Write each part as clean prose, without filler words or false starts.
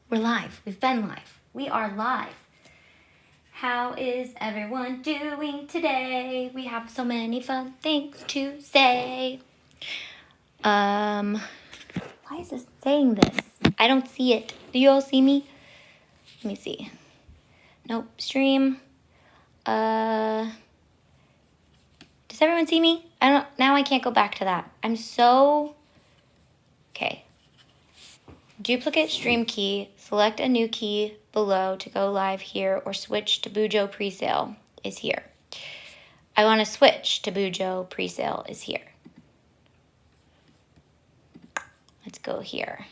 We're live. We've been live. We are live. How is everyone doing today? We have so many fun things to say. Why is this saying this? I don't see it. Do you all see me? Let me see. Nope. Stream. Does everyone see me? Now I can't go back to that. Okay. Duplicate stream key, select a new key below to go live here or switch to BUJO presale is here. I want to switch to BUJO presale is here. Let's go here.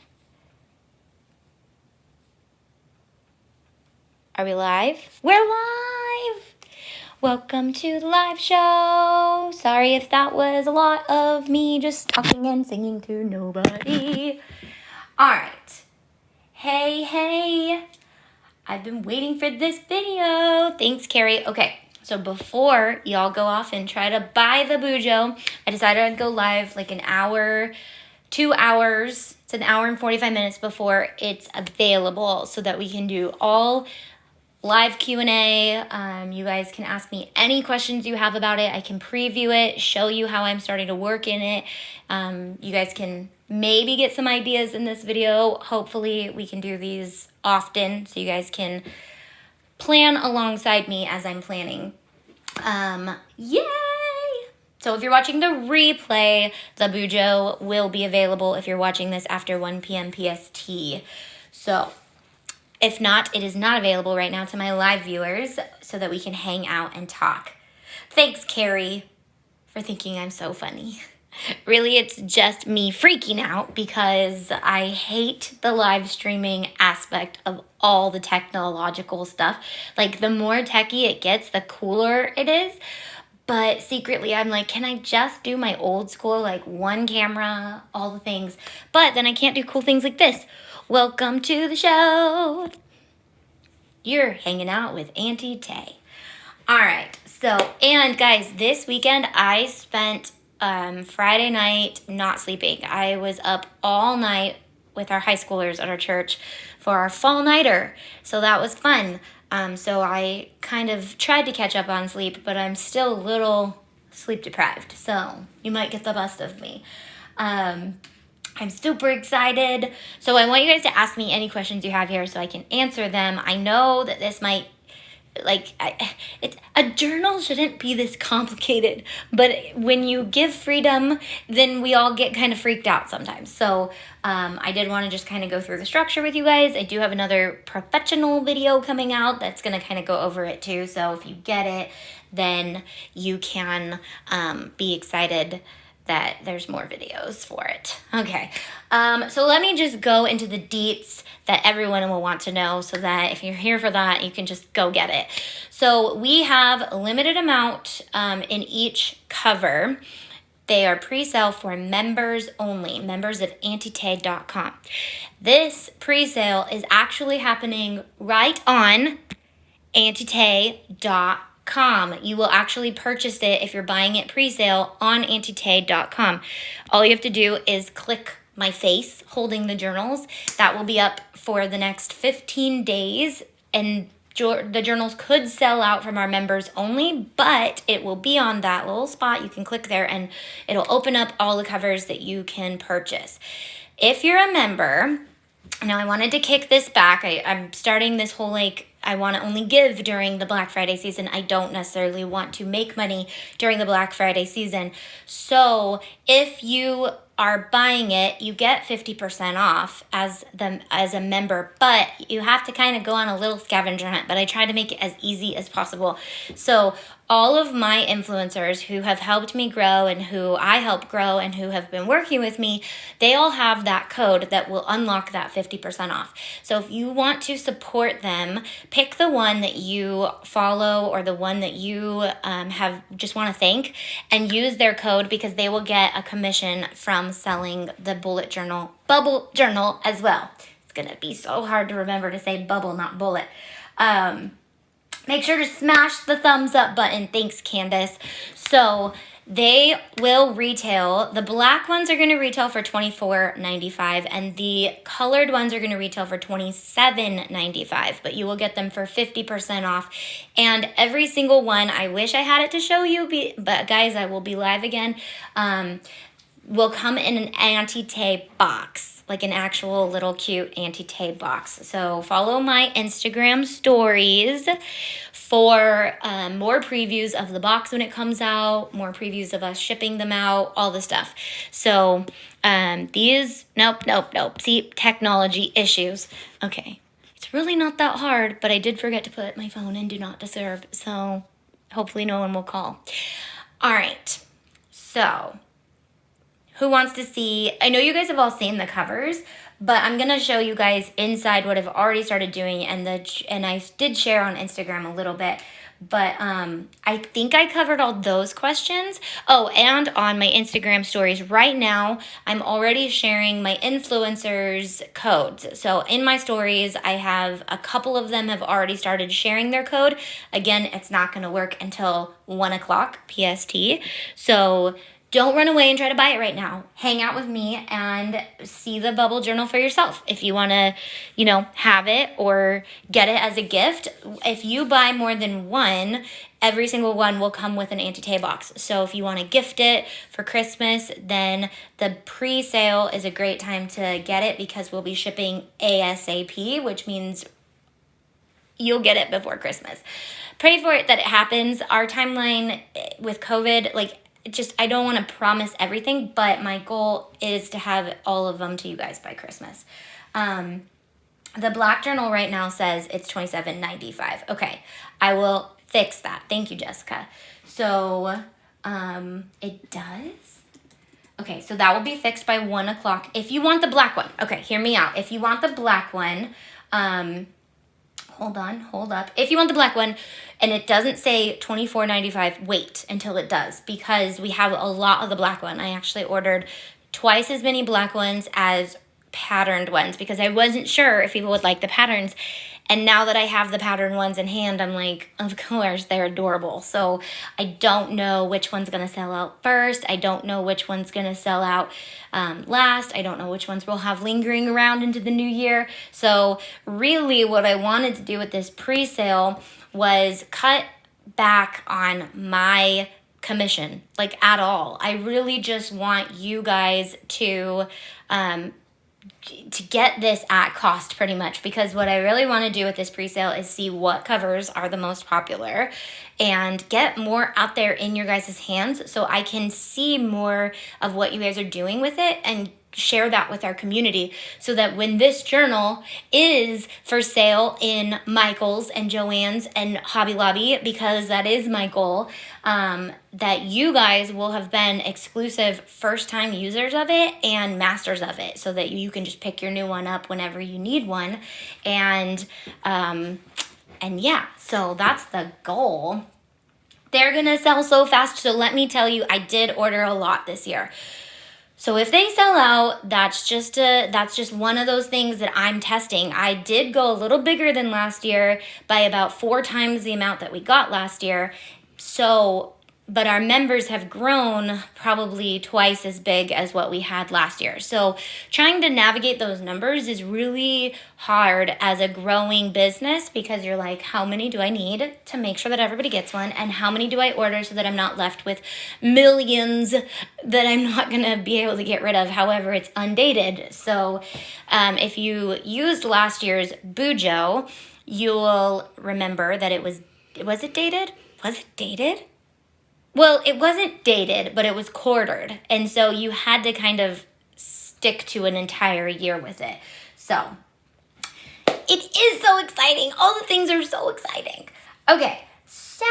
Are we live? We're live! Welcome to the live show. Sorry if that was a lot of me just talking and singing to nobody. All right. Hey. I've been waiting for this video. Thanks, Carrie. Okay, so before y'all go off and try to buy the BUJO, I decided I'd go live like an hour, 2 hours. It's an hour and 45 minutes before it's available so that we can do all live Q&A. You guys can ask me any questions you have about it. I can preview it, show you how I'm starting to work in it. You guys can maybe get some ideas in this video. Hopefully we can do these often so you guys can plan alongside me as I'm planning. Yay! So if you're watching the replay, the BUJO will be available if you're watching this after 1 p.m. PST. So if not, it is not available right now to my live viewers so that we can hang out and talk. Thanks, Carrie, for thinking I'm so funny. Really, it's just me freaking out because I hate the live streaming aspect of all the technological stuff. Like, the more techie it gets, the cooler it is. But secretly, I'm like, can I just do my old school, like one camera, all the things? But then I can't do cool things like this. Welcome to the show. You're hanging out with Auntie Tay. All right, so, and guys, this weekend I spent Friday night not sleeping. I was up all night with our high schoolers at our church for our fall nighter. So that was fun. So I kind of tried to catch up on sleep, but I'm still a little sleep deprived. So you might get the best of me. I'm super excited. So I want you guys to ask me any questions you have here so I can answer them. I know that this might, a journal shouldn't be this complicated, but when you give freedom, then we all get kind of freaked out sometimes. So I did want to just kind of go through the structure with you guys. I do have another professional video coming out that's going to kind of go over it too. So if you get it, then you can be excited that there's more videos for it. Okay, so let me just go into the deets that everyone will want to know so that if you're here for that, you can just go get it. So we have a limited amount in each cover. They are pre-sale for members only, members of Antitay.com. This pre-sale is actually happening right on Antitay.com. You will actually purchase it if you're buying it pre-sale on Antitay.com. All you have to do is click my face holding the journals. That will be up for the next 15 days, and the journals could sell out from our members only, but it will be on that little spot. You can click there and it'll open up all the covers that you can purchase. If you're a member, now I wanted to kick this back. I'm starting this whole I want to only give during the Black Friday season. I don't necessarily want to make money during the Black Friday season. So if you are buying it, you get 50% off as a member, but you have to kind of go on a little scavenger hunt, but I try to make it as easy as possible. So all of my influencers who have helped me grow and who I help grow and who have been working with me, they all have that code that will unlock that 50% off. So if you want to support them, pick the one that you follow or the one that you have just want to thank and use their code, because they will get a commission from selling the bubble journal as well. It's gonna be so hard to remember to say bubble, not bullet. Make sure to smash the thumbs up button. Thanks, Candace. So They will retail, the black ones are going to retail for $24.95 and the colored ones are going to retail for $27.95, but you will get them for 50% off. And every single one, I wish I had it to show you, but guys, I will be live again, will come in an Auntie Tay box, like an actual little cute Auntie Tay box. So follow my Instagram stories for more previews of the box when it comes out, more previews of us shipping them out, all the stuff. So these, nope. See, technology issues. Okay, it's really not that hard, but I did forget to put my phone in Do Not Disturb, so hopefully no one will call. All right, so who wants to see, I know you guys have all seen the covers, but I'm going to show you guys inside what I've already started doing, and I did share on Instagram a little bit, but I think I covered all those questions. Oh, and on my Instagram stories right now, I'm already sharing my influencers codes. So in my stories, I have a couple of them have already started sharing their code. Again, it's not going to work until 1 o'clock PST. So don't run away and try to buy it right now. Hang out with me and see the bubble journal for yourself. If you want to, have it or get it as a gift, if you buy more than one, every single one will come with an Auntie Tay box. So if you want to gift it for Christmas, then the pre-sale is a great time to get it because we'll be shipping ASAP, which means you'll get it before Christmas. Pray for it that it happens. Our timeline with COVID, I don't want to promise everything, but my goal is to have all of them to you guys by Christmas. The black journal right now says it's $27.95. Okay, I will fix that. Thank you, Jessica. So it does. Okay, so that will be fixed by 1 o'clock. If you want the black one, okay, hear me out. If you want the black one, hold up. If you want the black one and it doesn't say $24.95, wait until it does, because we have a lot of the black one. I actually ordered twice as many black ones as patterned ones because I wasn't sure if people would like the patterns. And now that I have the patterned ones in hand, I'm like, of course, they're adorable. So I don't know which one's going to sell out first. I don't know which one's going to sell out last. I don't know which ones we'll have lingering around into the new year. So really what I wanted to do with this pre-sale was cut back on my commission, at all. I really just want you guys to get this at cost pretty much, because what I really want to do with this pre-sale is see what covers are the most popular and get more out there in your guys' hands so I can see more of what you guys are doing with it and share that with our community, so that when this journal is for sale in Michael's and Joann's and Hobby Lobby, because that is my goal, that you guys will have been exclusive first-time users of it and masters of it, so that you can just pick your new one up whenever you need one. And yeah, so that's the goal. They're gonna sell so fast, so let me tell you, I did order a lot this year. So if they sell out, that's just one of those things that I'm testing. I did go a little bigger than last year by about 4 times the amount that we got last year. But our members have grown probably twice as big as what we had last year. So trying to navigate those numbers is really hard as a growing business, because you're like, how many do I need to make sure that everybody gets one? And how many do I order so that I'm not left with millions that I'm not going to be able to get rid of? However, it's undated. So if you used last year's BUJO, you'll remember that was it dated? Was it dated? Well, it wasn't dated, but it was quartered. And so you had to kind of stick to an entire year with it. So it is so exciting. All the things are so exciting. Okay, so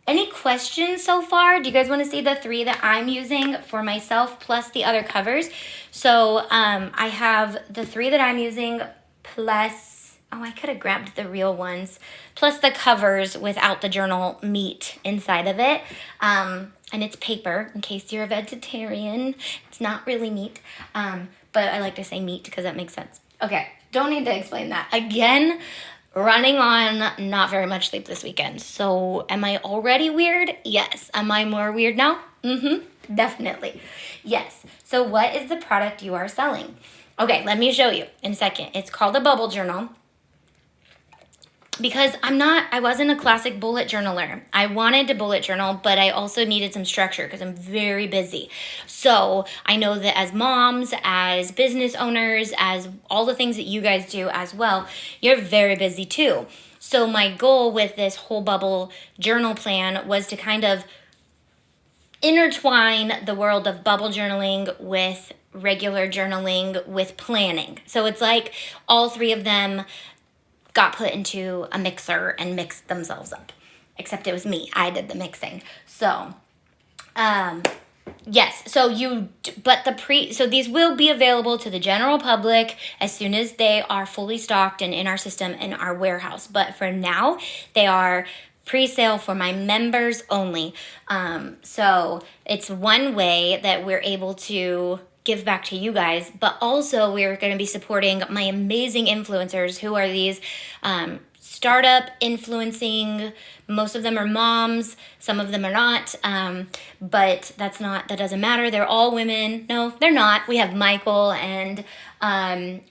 any questions so far? Do you guys want to see the 3 that I'm using for myself plus the other covers? So I have the 3 that I'm using plus... Oh, I could have grabbed the real ones. Plus the covers without the journal meat inside of it. And it's paper, in case you're a vegetarian. It's not really meat. But I like to say meat because that makes sense. Okay, don't need to explain that. Again, running on not very much sleep this weekend. So am I already weird? Yes. Am I more weird now? Definitely. Yes. So what is the product you are selling? Okay, let me show you in a second. It's called a bubble journal. Because I wasn't a classic bullet journaler. I wanted to bullet journal, but I also needed some structure because I'm very busy. So I know that as moms, as business owners, as all the things that you guys do as well, you're very busy too. So my goal with this whole bubble journal plan was to kind of intertwine the world of bubble journaling with regular journaling with planning. So it's like all three of them got put into a mixer and mixed themselves up. Except it was me. I did the mixing. So, yes. So these will be available to the general public as soon as they are fully stocked and in our system in our warehouse. But for now, they are pre-sale for my members only. So it's one way that we're able to give back to you guys, but also we're going to be supporting my amazing influencers who are these startup influencing. Most of them are moms, some of them are not, but that doesn't matter. They're all women. No, they're not. We have Michael, and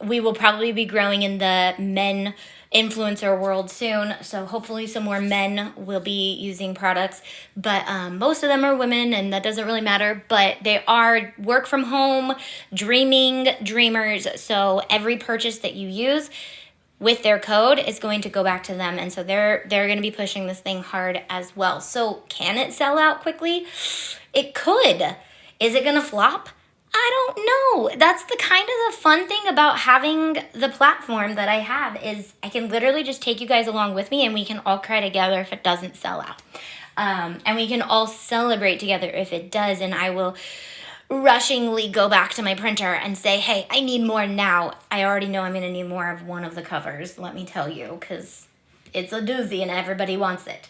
we will probably be growing in the men influencer world soon, so hopefully some more men will be using products, but most of them are women, and that doesn't really matter, but they are work from home dreamers, so every purchase that you use with their code is going to go back to them, and so they're going to be pushing this thing hard as well. So can it sell out quickly? It could. Is it going to flop? I don't know. That's the kind of the fun thing about having the platform that I have is I can literally just take you guys along with me, and we can all cry together if it doesn't sell out. And we can all celebrate together if it does, and I will rushingly go back to my printer and say, hey, I need more now. I already know I'm going to need more of one of the covers, let me tell you, because it's a doozy and everybody wants it.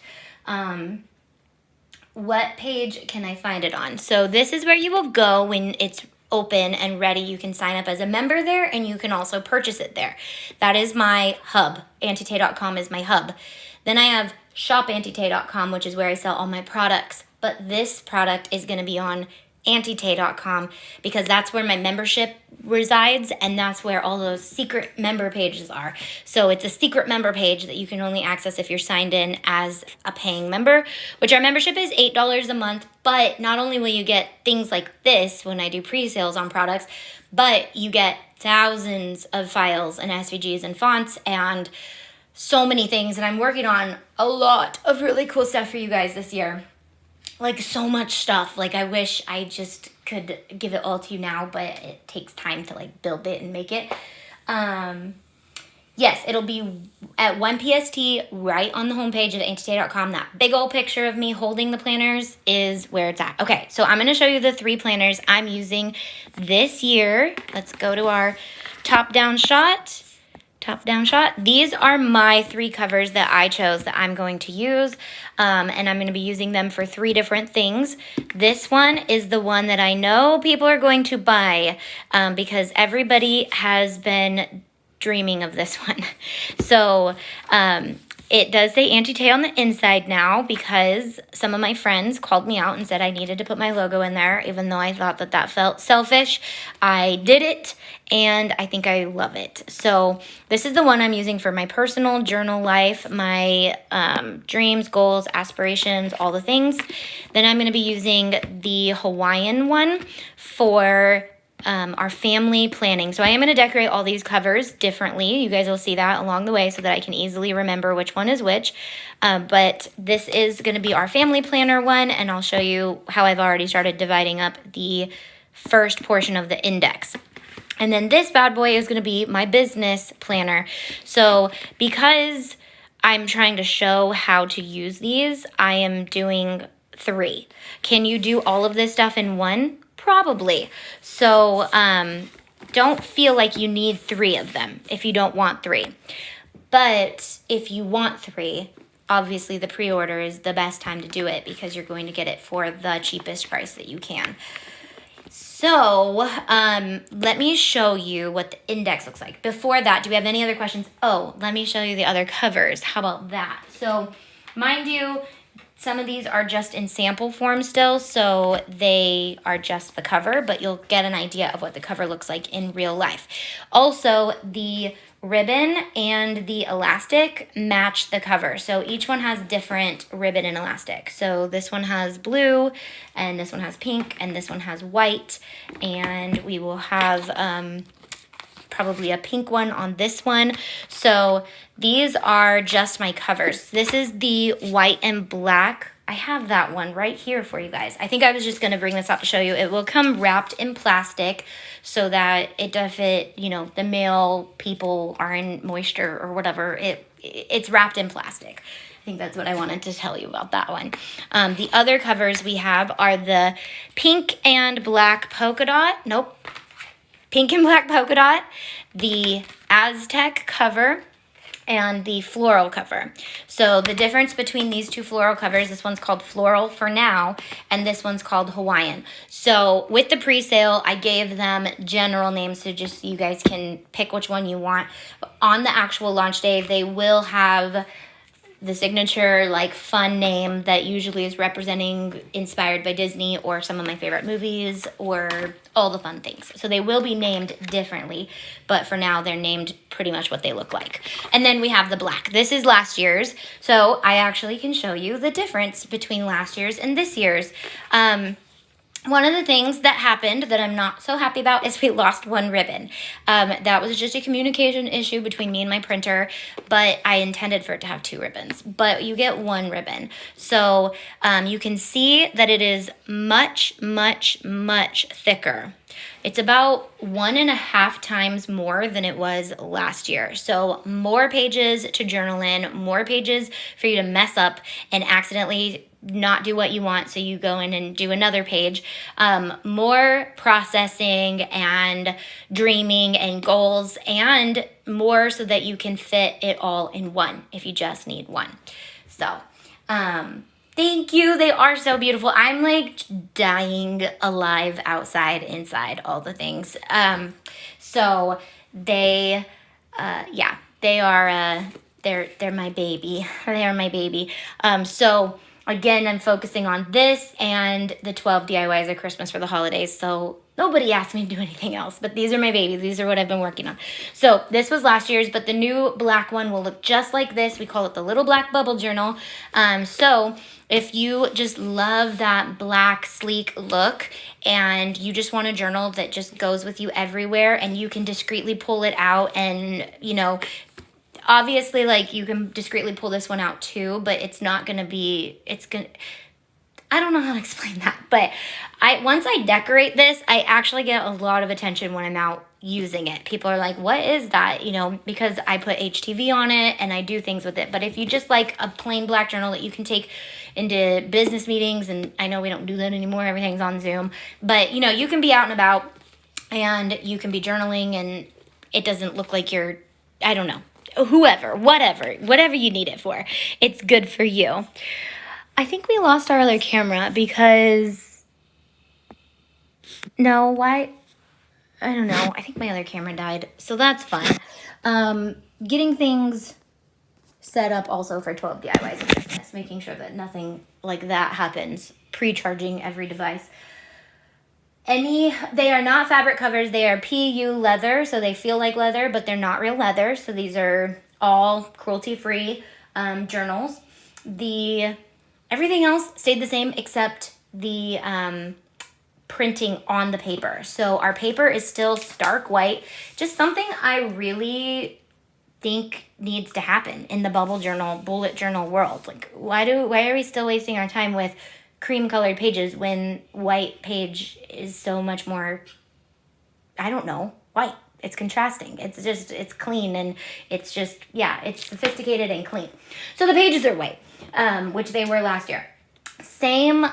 What page can I find it on? So this is where you will go when it's open and ready. You can sign up as a member there, and you can also purchase it there. That is my hub. Antitay.com is my hub. Then I have shopantitay.com, which is where I sell all my products. But this product is going to be on Antitay.com because that's where my membership resides, and that's where all those secret member pages are. So it's a secret member page that you can only access if you're signed in as a paying member, which our membership is $8 a month. But not only will you get things like this when I do pre-sales on products, but you get thousands of files and SVGs and fonts and so many things. And I'm working on a lot of really cool stuff for you guys this year. Like so much stuff. Like I wish I just could give it all to you now, but it takes time to like build it and make it. Yes, it'll be at 1 PST right on the homepage of antitay.com. That big old picture of me holding the planners is where it's at. Okay, so I'm going to show you the 3 planners I'm using this year. Let's go to our top-down shot. These are my 3 covers that I chose that I'm going to use, and I'm going to be using them for 3 different things. This one is the one that I know people are going to buy because everybody has been dreaming of this one. So it does say Antitay on the inside now because some of my friends called me out and said I needed to put my logo in there, even though I thought that felt selfish. I did it, and I think I love it. So this is the one I'm using for my personal journal life, my dreams, goals, aspirations, all the things. Then I'm going to be using the Hawaiian one for our family planning. So I am going to decorate all these covers differently. You guys will see that along the way so that I can easily remember which one is which. But this is going to be our family planner one, and I'll show you how I've already started dividing up the first portion of the index. And then this bad boy is going to be my business planner. So because I'm trying to show how to use these, I am doing 3. Can you do all of this stuff in one? Probably. So don't feel like you need 3 of them if you don't want 3. But if you want 3, obviously the pre-order is the best time to do it because you're going to get it for the cheapest price that you can. So, let me show you what the index looks like. Before that, do we have any other questions? Oh, let me show you the other covers. How about that? So, mind you, some of these are just in sample form still, so they are just the cover, but you'll get an idea of what the cover looks like in real life. Also, the ribbon and the elastic match the cover. So each one has different ribbon and elastic. So this one has blue, and this one has pink, and this one has white, and we will have probably a pink one on this one. So these are just my covers. This is the white and black. I have that one right here for you guys. I think I was just gonna bring this up to show you. It will come wrapped in plastic so that it doesn't, you know, the male people are in moisture or whatever. It's wrapped in plastic. I think that's what I wanted to tell you about that one. The other covers we have are the pink and black polka dot. Nope. Pink and black polka dot, the Aztec cover, and the floral cover. So the difference between these two floral covers, this one's called Floral for now, and this one's called Hawaiian. So with the pre-sale, I gave them general names so just you guys can pick which one you want. On the actual launch day, they will have the signature like fun name that usually is representing inspired by Disney or some of my favorite movies or all the fun things. So they will be named differently, but for now they're named pretty much what they look like. And then we have the black. This is last year's, so I actually can show you the difference between last year's and this year's. One of the things that happened that I'm not so happy about is we lost one ribbon. That was just a communication issue between me and my printer, but I intended for it to have 2 ribbons, but you get 1 ribbon. So you can see that it is much, much, much thicker. It's about 1.5 times more than it was last year. So more pages to journal in, more pages for you to mess up and accidentally not do what you want, so you go in and do another page. More processing and dreaming and goals, and more so that you can fit it all in one if you just need one. So thank you. They are so beautiful. I'm like dying alive outside, inside, all the things. So they yeah, they are they're my baby. They are my baby. So again, I'm focusing on this and the 12 DIYs of Christmas for the holidays. So nobody asked me to do anything else, but these are my babies. These are what I've been working on. So this was last year's, but the new black one will look just like this. We call it the Little Black Bubble Journal. So if you just love that black, sleek look and you just want a journal that just goes with you everywhere and you can discreetly pull it out and, you know, obviously, like, you can discreetly pull this one out too, but it's not going to be, I don't know how to explain that, but once I decorate this, I actually get a lot of attention when I'm out using it. People are like, what is that? You know, because I put HTV on it and I do things with it. But if you just like a plain black journal that you can take into business meetings, and I know we don't do that anymore, everything's on Zoom, but you know, you can be out and about and you can be journaling and it doesn't look like you're, I don't know, whatever you need it for. It's good for you. I think we lost our other camera because, no, why? I don't know. I think my other camera died, so that's fine. Getting things set up also for 12 DIYs of Christmas, making sure that nothing like that happens, pre-charging every device. They are not fabric covers. They are PU leather, so they feel like leather, but they're not real leather. So these are all cruelty-free journals. Everything else stayed the same except the printing on the paper. So our paper is still stark white, just something I really think needs to happen in the bubble journal, bullet journal world. Like, why are we still wasting our time with cream colored pages when white page is so much more, I don't know, white. It's contrasting. It's clean and it's just, yeah, it's sophisticated and clean. So the pages are white, which they were last year. Same,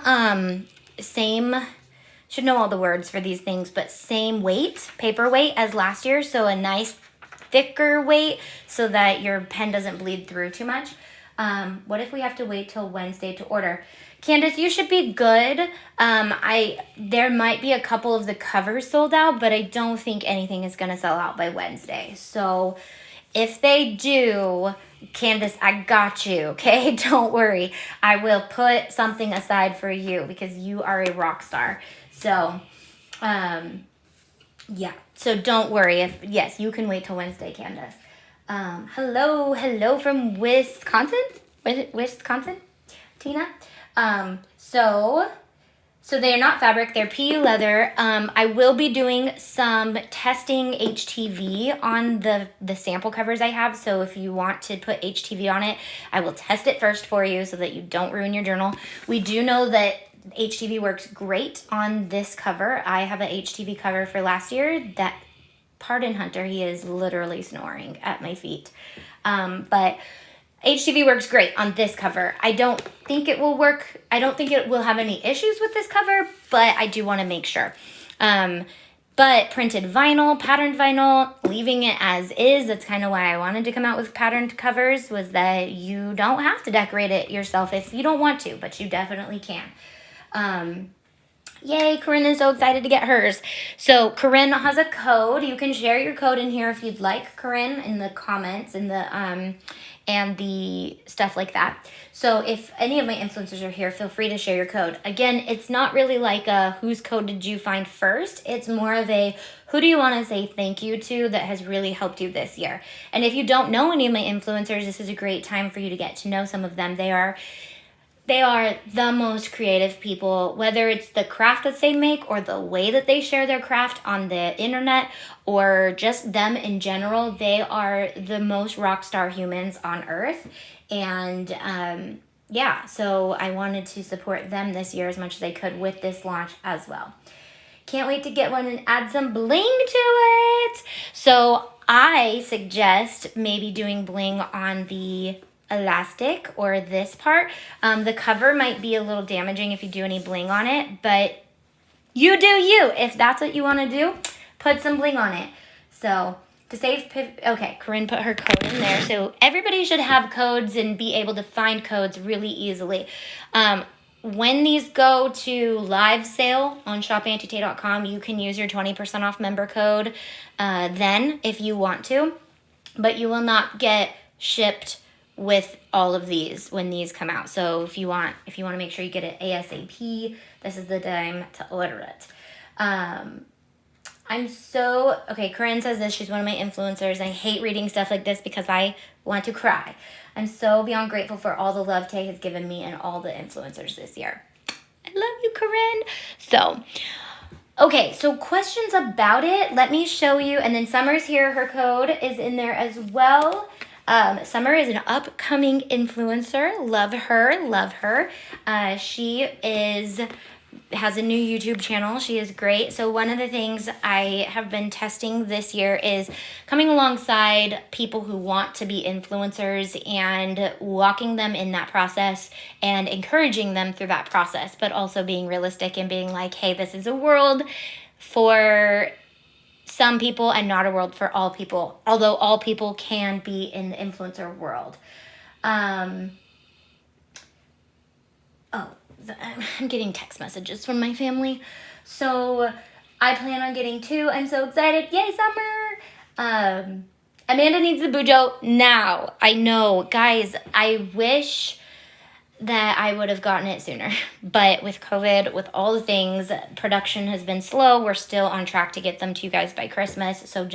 should know all the words for these things, but same weight, paper weight as last year. So a nice thicker weight so that your pen doesn't bleed through too much. What if we have to wait till Wednesday to order? Candace, you should be good. There might be a couple of the covers sold out, but I don't think anything is going to sell out by Wednesday. So if they do, Candace, I got you, okay? Don't worry. I will put something aside for you because you are a rock star. So, yeah. So don't worry. Yes, you can wait till Wednesday, Candace. Hello from Wisconsin? Wisconsin? Tina? So they are not fabric, they're PU leather. I will be doing some testing HTV on the sample covers I have. So if you want to put HTV on it, I will test it first for you so that you don't ruin your journal. We do know that HTV works great on this cover. I have an HTV cover for last year that, pardon Hunter, he is literally snoring at my feet. But HTV works great on this cover. I don't think it will work. I don't think it will have any issues with this cover, but I do want to make sure. But printed vinyl, patterned vinyl, leaving it as is. That's kind of why I wanted to come out with patterned covers, was that you don't have to decorate it yourself if you don't want to, but you definitely can. Yay, Corinne is so excited to get hers. So Corinne has a code. You can share your code in here if you'd like, Corinne, in the comments and the stuff like that. So if any of my influencers are here, feel free to share your code. Again, it's not really like a whose code did you find first. It's more of a who do you want to say thank you to that has really helped you this year. And if you don't know any of my influencers, this is a great time for you to get to know some of them. They are the most creative people, whether it's the craft that they make or the way that they share their craft on the internet or just them in general. They are the most rock star humans on earth. And yeah, so I wanted to support them this year as much as I could with this launch as well. Can't wait to get one and add some bling to it. So I suggest maybe doing bling on the elastic or this part. The cover might be a little damaging if you do any bling on it, but you do you. If that's what you want to do, put some bling on it. So to save, okay, Corinne put her code in there. So everybody should have codes and be able to find codes really easily. When these go to live sale on shopauntie.com, you can use your 20% off member code then if you want to, but you will not get shipped with all of these when these come out. So if you want to make sure you get it ASAP, this is the time to order it. Okay, Corinne says this, she's one of my influencers. I hate reading stuff like this because I want to cry. I'm so beyond grateful for all the love Tay has given me and all the influencers this year. I love you, Corinne. So, okay, so questions about it. Let me show you. And then Summer's here. Her code is in there as well. Summer is an upcoming influencer. Love her. She has a new YouTube channel. She is great. So one of the things I have been testing this year is coming alongside people who want to be influencers and walking them in that process and encouraging them through that process, but also being realistic and being like, hey, this is a world for some people and not a world for all people, although all people can be in the influencer world. I'm getting text messages from my family. So I plan on getting 2. I'm so excited. Yay, Summer! Amanda needs the BUJO now. I know. Guys, I wish that I would have gotten it sooner. But with COVID, with all the things, production has been slow. We're still on track to get them to you guys by Christmas. So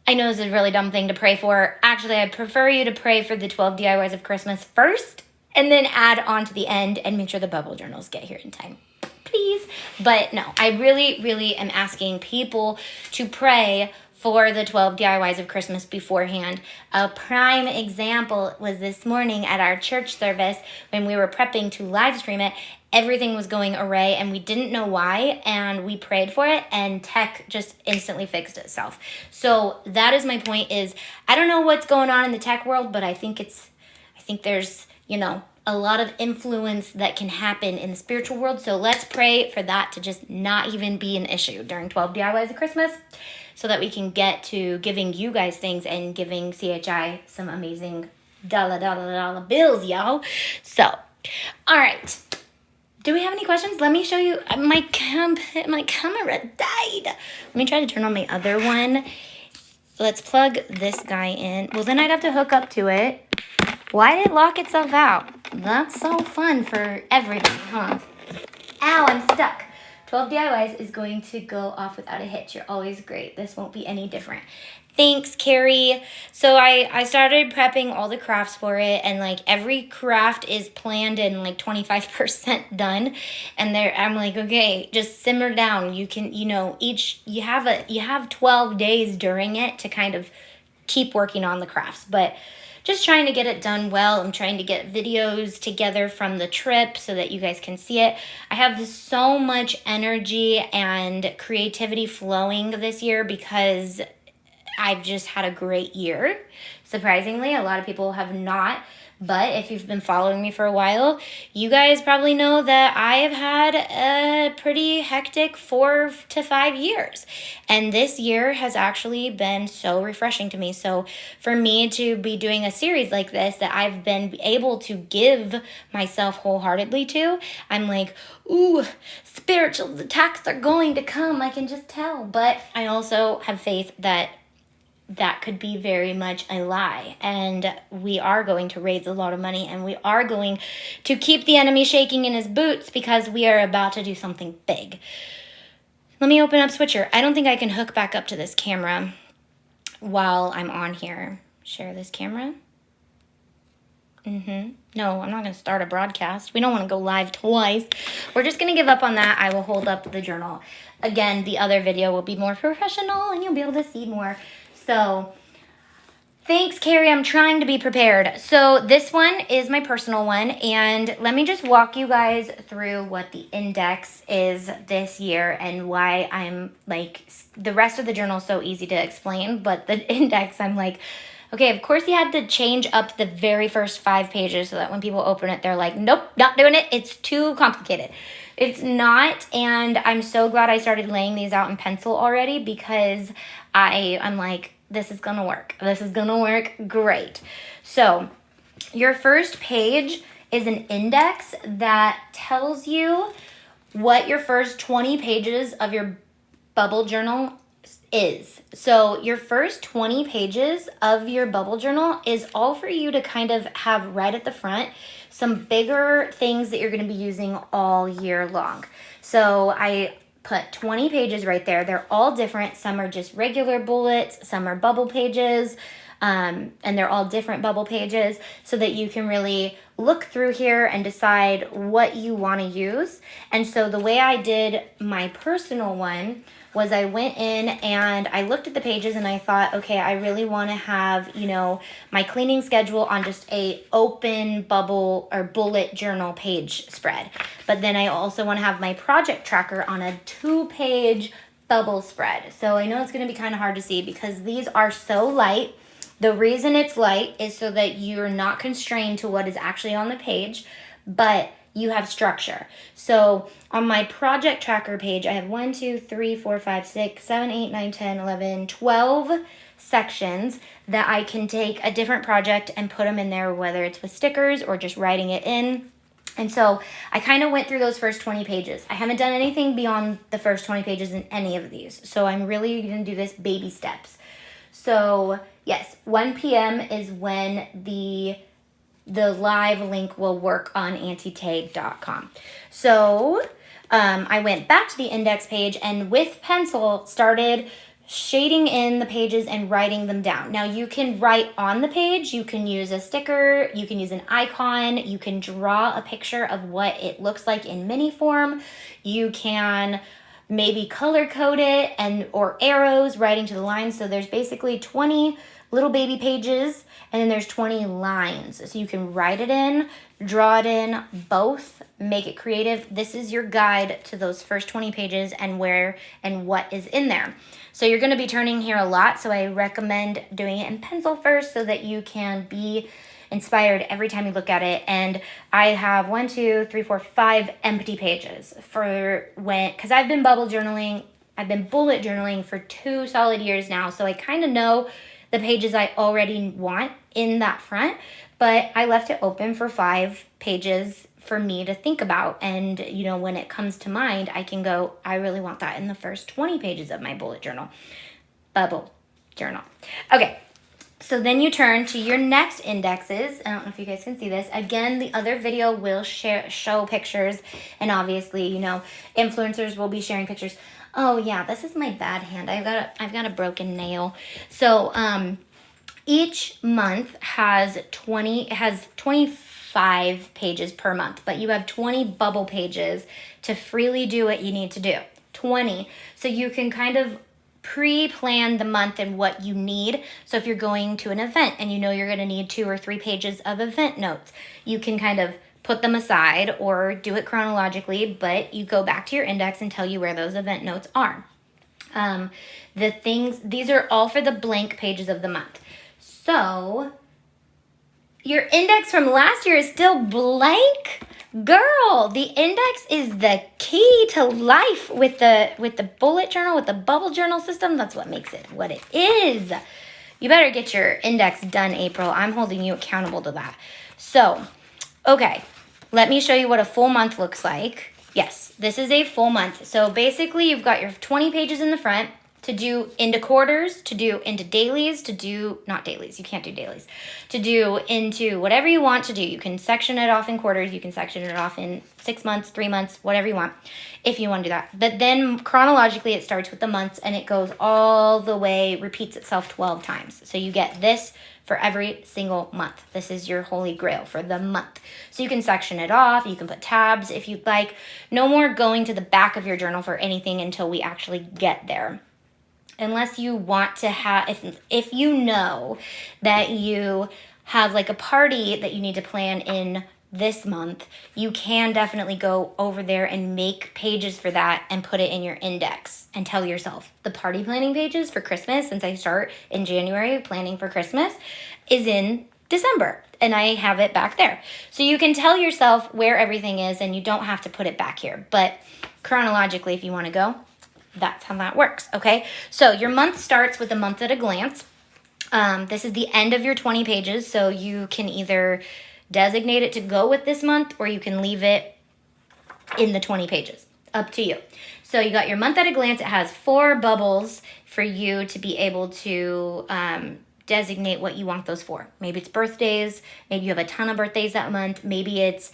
I know this is a really dumb thing to pray for. Actually, I prefer you to pray for the 12 DIYs of Christmas first and then add on to the end and make sure the bubble journals get here in time. Please. But no, I really, really am asking people to pray for the 12 DIYs of Christmas beforehand. A prime example was this morning at our church service when we were prepping to live stream it. Everything was going array and we didn't know why, and we prayed for it and tech just instantly fixed itself. So that is my point is, I don't know what's going on in the tech world, but I think there's, a lot of influence that can happen in the spiritual world. So let's pray for that to just not even be an issue during 12 DIYs of Christmas so that we can get to giving you guys things and giving CHI some amazing dollar bills, y'all. So, all right. Do we have any questions? Let me show you. My camera died. Let me try to turn on my other one. Let's plug this guy in. Well, then I'd have to hook up to it. Why did it lock itself out? That's so fun for everybody, huh? Ow, I'm stuck. 12 DIYs is going to go off without a hitch. You're always great. This won't be any different. Thanks, Carrie. So I started prepping all the crafts for it, and like every craft is planned and like 25% done. And I'm like, okay, just simmer down. You can, you have 12 days during it to kind of keep working on the crafts, but just trying to get it done well. I'm trying to get videos together from the trip so that you guys can see it. I have so much energy and creativity flowing this year because I've just had a great year. Surprisingly, a lot of people have not. But if you've been following me for a while, you guys probably know that I have had a pretty hectic 4 to 5 years. And this year has actually been so refreshing to me. So for me to be doing a series like this that I've been able to give myself wholeheartedly to, I'm like, ooh, spiritual attacks are going to come. I can just tell. But I also have faith that could be very much a lie, and we are going to raise a lot of money, and we are going to keep the enemy shaking in his boots because we are about to do something big. Let me open up Switcher. I don't think I can hook back up to this camera while I'm on here. Share this camera. No, I'm not going to start a broadcast. We don't want to go live twice. We're just going to give up on that. I will hold up the journal. Again, the other video will be more professional, and you'll be able to see more. So, thanks, Carrie. I'm trying to be prepared. So, this one is my personal one, and let me just walk you guys through what the index is this year and why I'm like, the rest of the journal is so easy to explain, but the index, I'm like, okay, of course you had to change up the very first 5 pages so that when people open it, they're like, nope, not doing it. It's too complicated. It's not, and I'm so glad I started laying these out in pencil already because I'm like, this is gonna work. This is gonna work great. So your first page is an index that tells you what your first 20 pages of your bubble journal is. So your first 20 pages of your bubble journal is all for you to kind of have right at the front some bigger things that you're going to be using all year long. So I put 20 pages right there. They're all different. Some are just regular bullets, some are bubble pages, and they're all different bubble pages so that you can really look through here and decide what you want to use. And so the way I did my personal one was I went in and I looked at the pages and I thought, okay, I really want to have, my cleaning schedule on just a open bubble or bullet journal page spread. But then I also want to have my project tracker on a 2-page bubble spread. So I know it's going to be kind of hard to see because these are so light. The reason it's light is so that you're not constrained to what is actually on the page, but you have structure. So on my project tracker page, I have 1, 2, 3, 4, 5, 6, 7, 8, 9, 10, 11, 12 sections that I can take a different project and put them in there, whether it's with stickers or just writing it in. And so I kind of went through those first 20 pages. I haven't done anything beyond the first 20 pages in any of these. So I'm really going to do this baby steps. So yes, 1 p.m. is when the live link will work on auntietag.com. So I went back to the index page and with pencil started shading in the pages and writing them down. Now you can write on the page, you can use a sticker, you can use an icon, you can draw a picture of what it looks like in mini form, you can maybe color code it or arrows writing to the lines. So there's basically 20 little baby pages and then there's 20 lines. So you can write it in, draw it in, both, make it creative. This is your guide to those first 20 pages and where and what is in there. So you're gonna be turning here a lot, so I recommend doing it in pencil first so that you can be inspired every time you look at it. And I have 1, 2, 3, 4, 5 empty pages for when, because I've been bullet journaling for 2 solid years now, so I kind of know the pages I already want in that front, but I left it open for 5 pages for me to think about. And, you know, when it comes to mind, I can go, I really want that in the first 20 pages of my bullet journal. Bubble journal. Okay. So then you turn to your next indexes. I don't know if you guys can see this. Again, the other video will show pictures, and obviously, you know, influencers will be sharing pictures. Oh yeah, this is my bad hand. I've got a broken nail. So each month has 25 pages per month, but you have 20 bubble pages to freely do what you need to do. 20. So you can kind of pre-plan the month and what you need. So if you're going to an event and you know you're going to need 2 or 3 pages of event notes, you can kind of put them aside or do it chronologically, but you go back to your index and tell you where those event notes are. These are all for the blank pages of the month. So your index from last year is still blank? Girl, the index is the key to life with the bullet journal, with the bubble journal system. That's what makes it what it is. You better get your index done, April. I'm holding you accountable to that. So, okay, let me show you what a full month looks like. Yes, this is a full month. So basically you've got your 20 pages in the front to do into quarters, to do into dailies, to do, not dailies, you can't do dailies, to do into whatever you want to do. You can section it off in quarters, you can section it off in 6 months, 3 months, whatever you want, if you want to do that. But then chronologically it starts with the months and it goes all the way, repeats itself 12 times. So you get this for every single month. This is your holy grail for the month. So you can section it off, you can put tabs if you'd like. No more going to the back of your journal for anything until we actually get there. Unless you want to have, if you know that you have like a party that you need to plan in this month, you can definitely go over there and make pages for that and put it in your index and tell yourself the party planning pages for Christmas, since I start in January planning for Christmas, is in December and I have it back there. So you can tell yourself where everything is and you don't have to put it back here. But chronologically, if you want to go, that's how that works, okay? So your month starts with a month at a glance. This is the end of your 20 pages, so you can either designate it to go with this month or you can leave it in the 20 pages. Up to you. So you got your month at a glance. It has 4 bubbles for you to be able to designate what you want those for. Maybe it's birthdays. Maybe you have a ton of birthdays that month. Maybe it's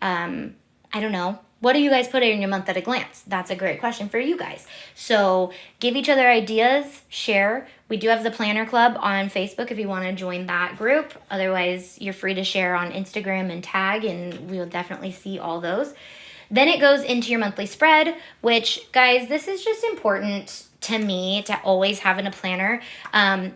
I don't know. What do you guys put in your month at a glance? That's a great question for you guys. So give each other ideas, share. We do have the Planner Club on Facebook if you want to join that group. Otherwise, you're free to share on Instagram and tag, and we'll definitely see all those. Then it goes into your monthly spread, which, guys, this is just important to me to always have in a planner.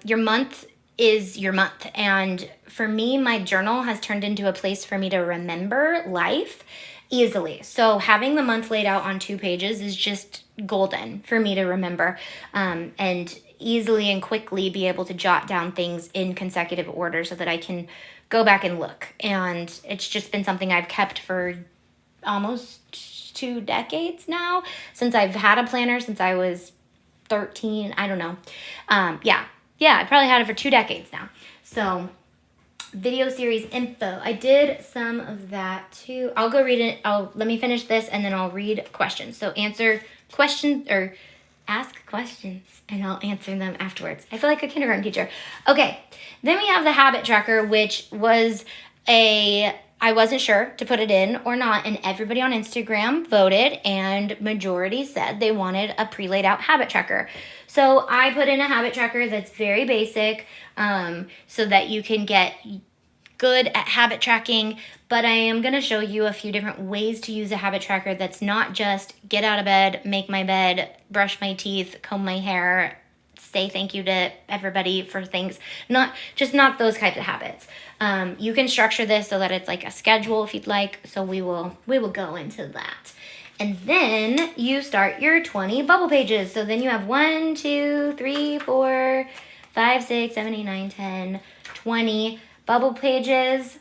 Your month is your month. And for me, my journal has turned into a place for me to remember life easily. So having the month laid out on 2 pages is just golden for me to remember, and easily and quickly be able to jot down things in consecutive order so that I can go back and look. And it's just been something I've kept for almost 2 decades now, since I've had a planner since I was 13. I don't know. Yeah, I probably had it for 2 decades now. So video series info. I did some of that too. I'll go read it. Let me finish this and then I'll read questions. So answer questions or ask questions and I'll answer them afterwards. I feel like a kindergarten teacher. Okay. Then we have the habit tracker, which was I wasn't sure to put it in or not, and everybody on Instagram voted and majority said they wanted a pre-laid out habit tracker. So I put in a habit tracker that's very basic, so that you can get good at habit tracking, but I am going to show you a few different ways to use a habit tracker that's not just get out of bed, make my bed, brush my teeth, comb my hair, say thank you to everybody for things, not those types of habits. You can structure this so that it's like a schedule if you'd like, so we will go into that. And then you start your 20 bubble pages. So then you have 1, 2, 3, 4, 5, 6, 7, 8, 9, 10, 20 bubble pages.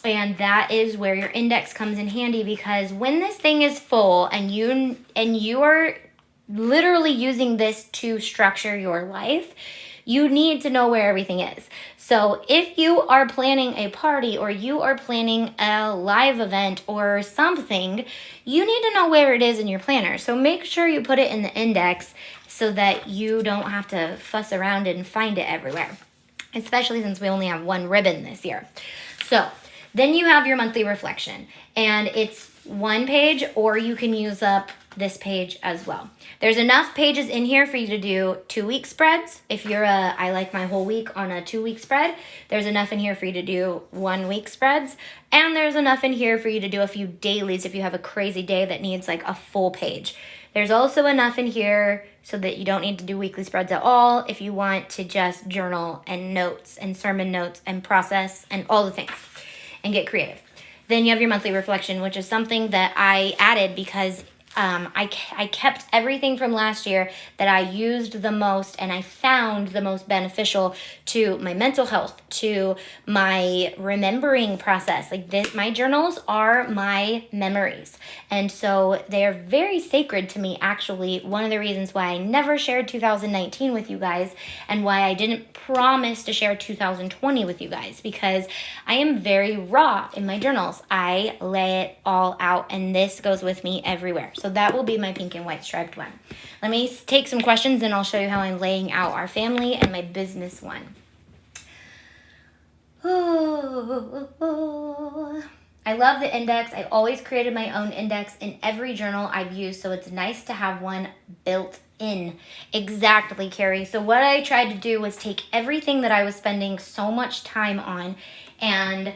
And that is where your index comes in handy, because when this thing is full and you are literally using this to structure your life, you need to know where everything is. So if you are planning a party or you are planning a live event or something, you need to know where it is in your planner. So make sure you put it in the index so that you don't have to fuss around and find it everywhere, especially since we only have one ribbon this year. So then you have your monthly reflection, and it's one page, or you can use up this page as well. There's enough pages in here for you to do 2-week spreads. If you're I like my whole week on a 2-week spread, there's enough in here for you to do 1-week spreads. And there's enough in here for you to do a few dailies if you have a crazy day that needs like a full page. There's also enough in here so that you don't need to do weekly spreads at all if you want to just journal and notes and sermon notes and process and all the things and get creative. Then you have your monthly reflection, which is something that I added because I kept everything from last year that I used the most and I found the most beneficial to my mental health, to my remembering process. Like this, my journals are my memories. And so they are very sacred to me, actually. One of the reasons why I never shared 2019 with you guys and why I didn't promise to share 2020 with you guys, because I am very raw in my journals. I lay it all out, and this goes with me everywhere. So that will be my pink and white striped one. Let me take some questions and I'll show you how I'm laying out our family and my business one. I love the index. I always created my own index in every journal I've used, so it's nice to have one built in. Exactly, Carrie. So what I tried to do was take everything that I was spending so much time on and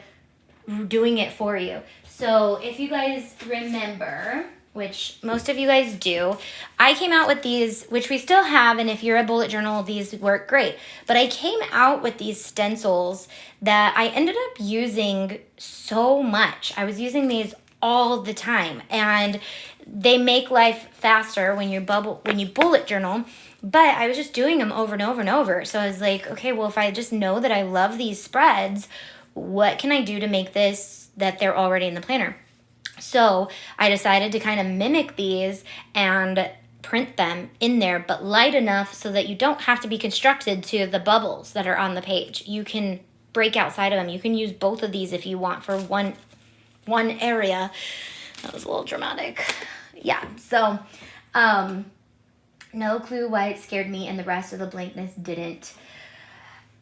doing it for you. So if you guys remember, which most of you guys do, I came out with these, which we still have, and if you're a bullet journal, these work great. But I came out with these stencils that I ended up using so much. I was using these all the time, and they make life faster when you bullet journal. But I was just doing them over and over and over. So I was like, okay, well, if I just know that I love these spreads, what can I do to make this that they're already in the planner? So I decided to kind of mimic these and print them in there, but light enough so that you don't have to be constructed to the bubbles that are on the page. You can break outside of them. You can use both of these if you want for one area. That was a little dramatic. Yeah, so no clue why it scared me and the rest of the blankness didn't.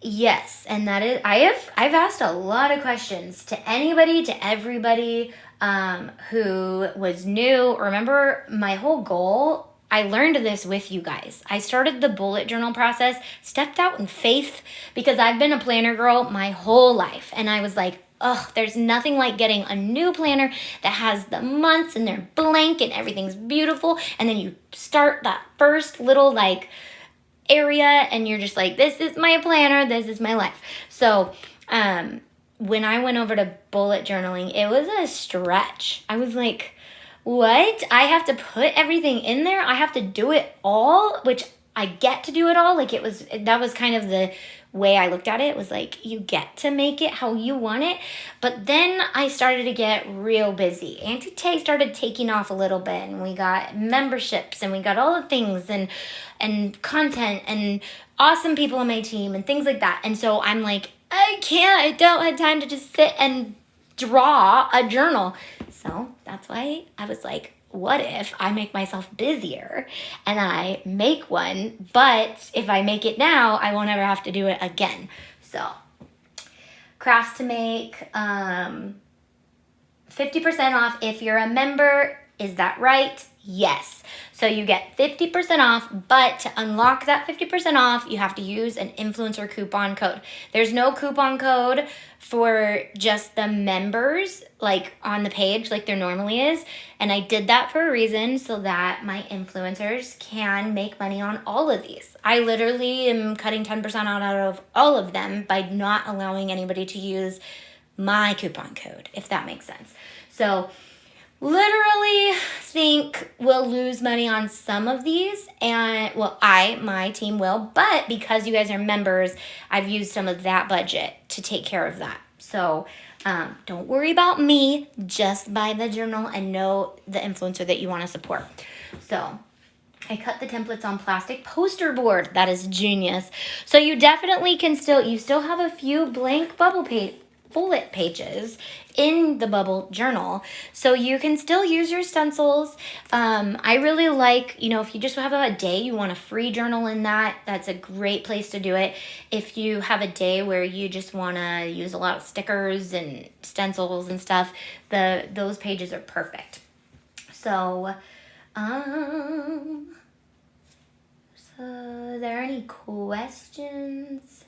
Yes, and that is, I've asked a lot of questions to anybody, to everybody who was new. Remember, my whole goal, I learned this with you guys. I started the bullet journal process, stepped out in faith, because I've been a planner girl my whole life. And I was like, oh, there's nothing like getting a new planner that has the months and they're blank and everything's beautiful. And then you start that first little like area and you're just like, this is my planner, this is my life. So when I went over to bullet journaling, it was a stretch. I was like, what? I have to put everything in there? I have to do it all, which I get to do it all. Like that was kind of the way I looked at it. It was like, you get to make it how you want it. But then I started to get real busy. Auntie Tay started taking off a little bit, and we got memberships and we got all the things and content and awesome people on my team and things like that. And so I'm like, I don't have time to just sit and draw a journal. So that's why I was like, what if I make myself busier and I make one, but if I make it now, I won't ever have to do it again. So crafts to make, 50% off if you're a member. Is that right? Yes. So you get 50% off, but to unlock that 50% off, you have to use an influencer coupon code. There's no coupon code for just the members, like on the page, like there normally is. And I did that for a reason, so that my influencers can make money on all of these. I literally am cutting 10% out of all of them by not allowing anybody to use my coupon code, if that makes sense. So literally think we'll lose money on some of these, and well, my team will, but because you guys are members, I've used some of that budget to take care of that. So don't worry about me, just buy the journal and know the influencer that you want to support. So I cut the templates on plastic poster board. That is genius. So you definitely can you still have a few blank bullet pages in the bubble journal. So you can still use your stencils. I really like, if you just have a day, you want a free journal in that, that's a great place to do it. If you have a day where you just want to use a lot of stickers and stencils and stuff, those pages are perfect. So, are there any questions?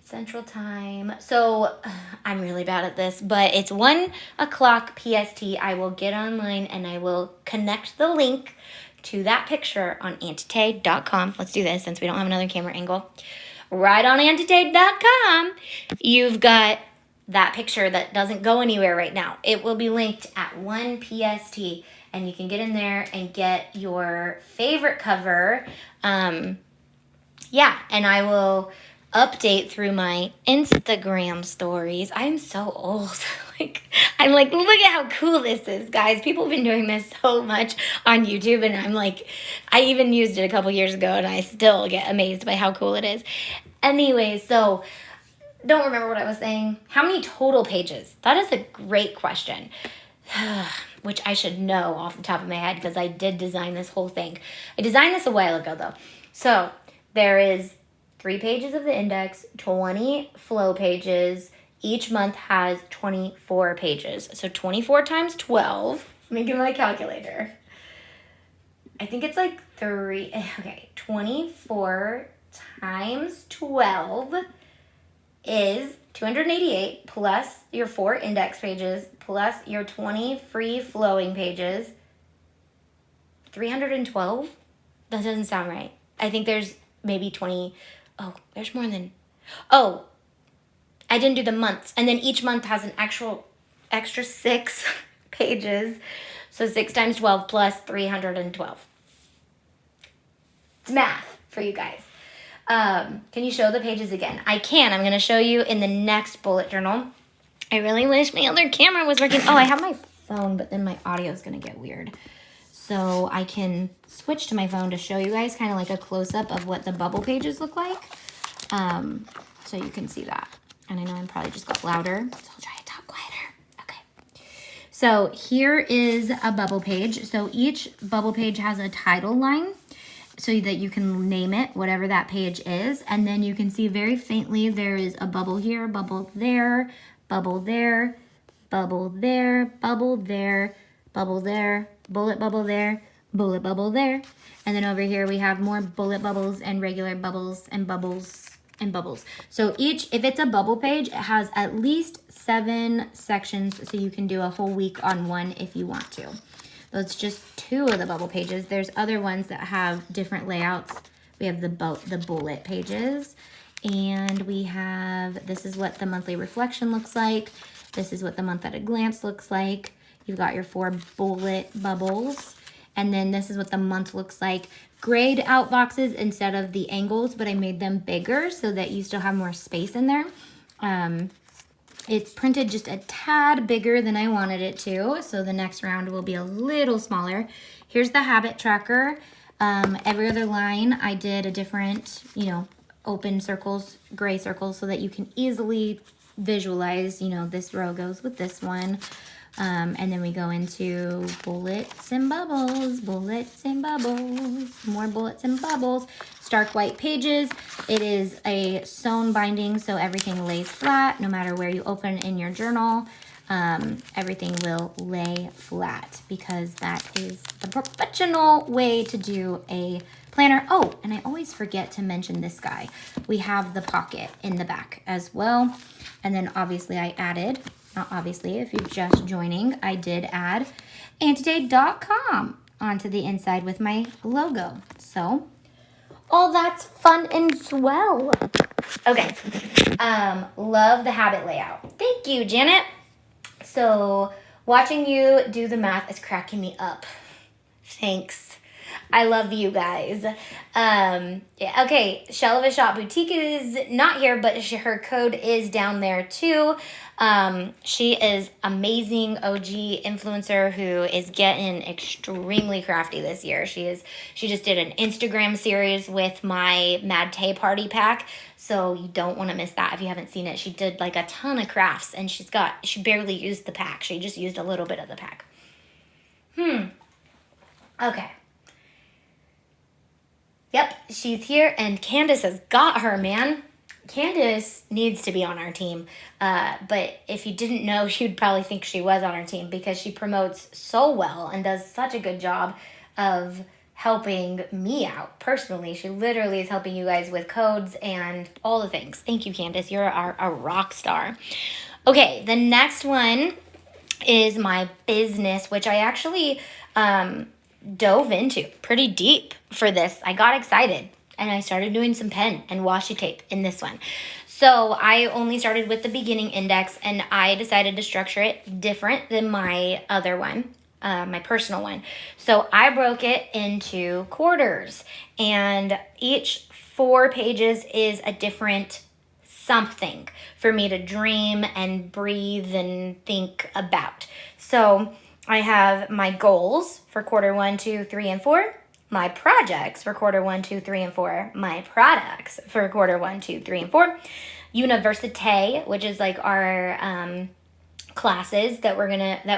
Central Time. So I'm really bad at this, but it's 1 o'clock PST. I will get online and I will connect the link to that picture on Auntitled.com. Let's do this since we don't have another camera angle. Right on Auntitled.com, you've got that picture that doesn't go anywhere right now. It will be linked at 1 PST. And you can get in there and get your favorite cover. And I will update through my Instagram stories. I'm so old. I'm like, look at how cool this is, guys. People have been doing this so much on YouTube, and I'm like, I even used it a couple years ago, and I still get amazed by how cool it is. Anyway, so don't remember what I was saying. How many total pages? That is a great question. Which I should know off the top of my head because I did design this whole thing. I designed this a while ago though. So there is 3 pages of the index, 20 flow pages. Each month has 24 pages. So 24 times 12. Let me get my calculator. I think it's like 24 times 12 is 288 plus your 4 index pages plus your 20 free flowing pages. 312? That doesn't sound right. I think there's maybe 20. Oh, there's more than. Oh, I didn't do the months. And then each month has an extra 6 pages. So 6 times 12 plus 312. It's math for you guys. Can you show the pages again? I can. I'm going to show you in the next bullet journal. I really wish my other camera was working. Oh, I have my phone, but then my audio is going to get weird. So I can switch to my phone to show you guys kind of like a close-up of what the bubble pages look like. So you can see that. And I know I'm probably just got louder, so I'll try to talk quieter. Okay. So here is a bubble page. So each bubble page has a title line, so that you can name it, whatever that page is. And then you can see very faintly there is a bubble here, bubble there, bubble there, bubble there, bubble there, bubble there, bullet bubble there, bullet bubble there. And then over here we have more bullet bubbles and regular bubbles and bubbles and bubbles. So if it's a bubble page, it has at least 7 sections, so you can do a whole week on one if you want to. That's just 2 of the bubble pages. There's other ones that have different layouts. We have the bullet pages, and we have, this is what the monthly reflection looks like. This is what the month at a glance looks like. You've got your 4 bullet bubbles, and then this is what the month looks like. Grayed out boxes instead of the angles, but I made them bigger so that you still have more space in there. It's printed just a tad bigger than I wanted it to, so the next round will be a little smaller. Here's the habit tracker. Every other line I did a different, open circles, gray circles, so that you can easily visualize, this row goes with this one. And then we go into bullets and bubbles, more bullets and bubbles. Stark white pages. It is a sewn binding, so everything lays flat. No matter where you open in your journal, everything will lay flat because that is the professional way to do a planner. Oh, and I always forget to mention this guy. We have the pocket in the back as well. And then obviously I added, not obviously, if you're just joining, I did add Auntitled.com onto the inside with my logo. So all that's fun and swell. Okay, love the habit layout. Thank you, Janet. So watching you do the math is cracking me up. Thanks. I love you guys. Yeah, okay, Shell of a Shop Boutique is not here, but her code is down there too. She is amazing OG influencer who is getting extremely crafty this year. She just did an Instagram series with my Mad Tay party pack. So you don't want to miss that if you haven't seen it. She did like a ton of crafts and she barely used the pack. She just used a little bit of the pack. Okay. Yep, she's here, and Candace has got her, man. Candace needs to be on our team, but if you didn't know, you'd probably think she was on our team because she promotes so well and does such a good job of helping me out personally. She literally is helping you guys with codes and all the things. Thank you, Candace. You're a rock star. Okay, the next one is my business, which I actually dove into pretty deep for this. I got excited and I started doing some pen and washi tape in this one. So I only started with the beginning index and I decided to structure it different than my other one, my personal one. So I broke it into quarters and each 4 pages is a different something for me to dream and breathe and think about. So I have my goals for quarter 1, 2, 3, and 4, my projects for quarter 1, 2, 3, and 4, my products for quarter 1, 2, 3, and 4, Université, which is like our classes that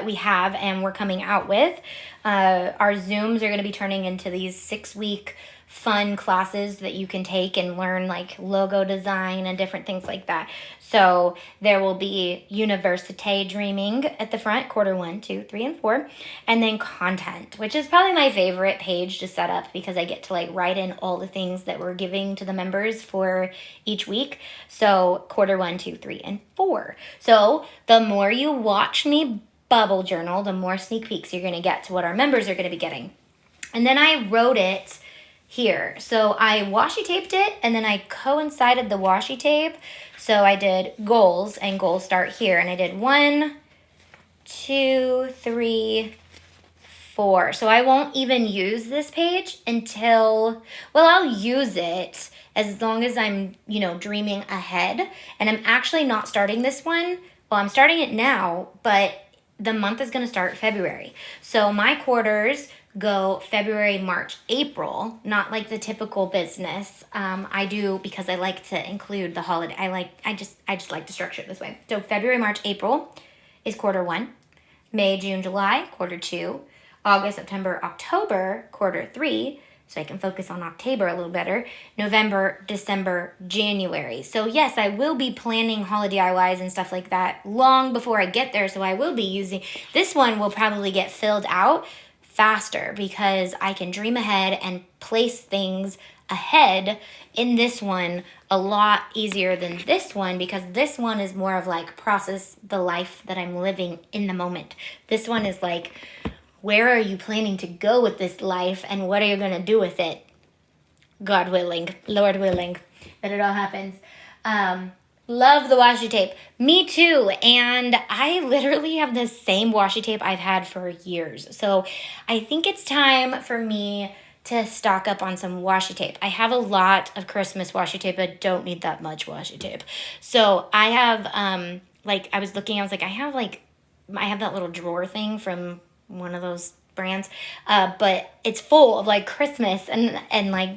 we have and we're coming out with. Our Zooms are gonna be turning into these 6-week fun classes that you can take and learn like logo design and different things like that. So there will be Université Dreaming at the front, quarter 1, 2, 3, and 4, and then content, which is probably my favorite page to set up because I get to like write in all the things that we're giving to the members for each week. So quarter 1, 2, 3, and 4. So the more you watch me bubble journal, the more sneak peeks you're gonna get to what our members are gonna be getting. And then I wrote it here. So I washi taped it and then I coincided the washi tape. So I did goals and goals start here and I did 1, 2, 3, 4. So I won't even use this page until, well, I'll use it as long as I'm, dreaming ahead. And I'm actually not starting this one. Well, I'm starting it now, but the month is going to start February. So my quarters go February, March, April, not like the typical business. I do because I like to include the holiday. I just like to structure it this way. So February, March, April is quarter 1. May, June, July, quarter 2. August, September, October, quarter 3. So I can focus on October a little better. November, December, January. So yes, I will be planning HoliDIY'S and stuff like that long before I get there. So I will be using, this one will probably get filled out faster because I can dream ahead and place things ahead in this one a lot easier than this one because this one is more of like process the life that I'm living in the moment. This one is like, where are you planning to go with this life and what are you going to do with it? God willing, Lord willing, that it all happens. Love the washi tape. Me too. And I literally have the same washi tape I've had for years. So I think it's time for me to stock up on some washi tape. I have a lot of Christmas washi tape, but don't need that much washi tape. So I have, I was looking, I was like, I have that little drawer thing from one of those brands, but it's full of like Christmas and like,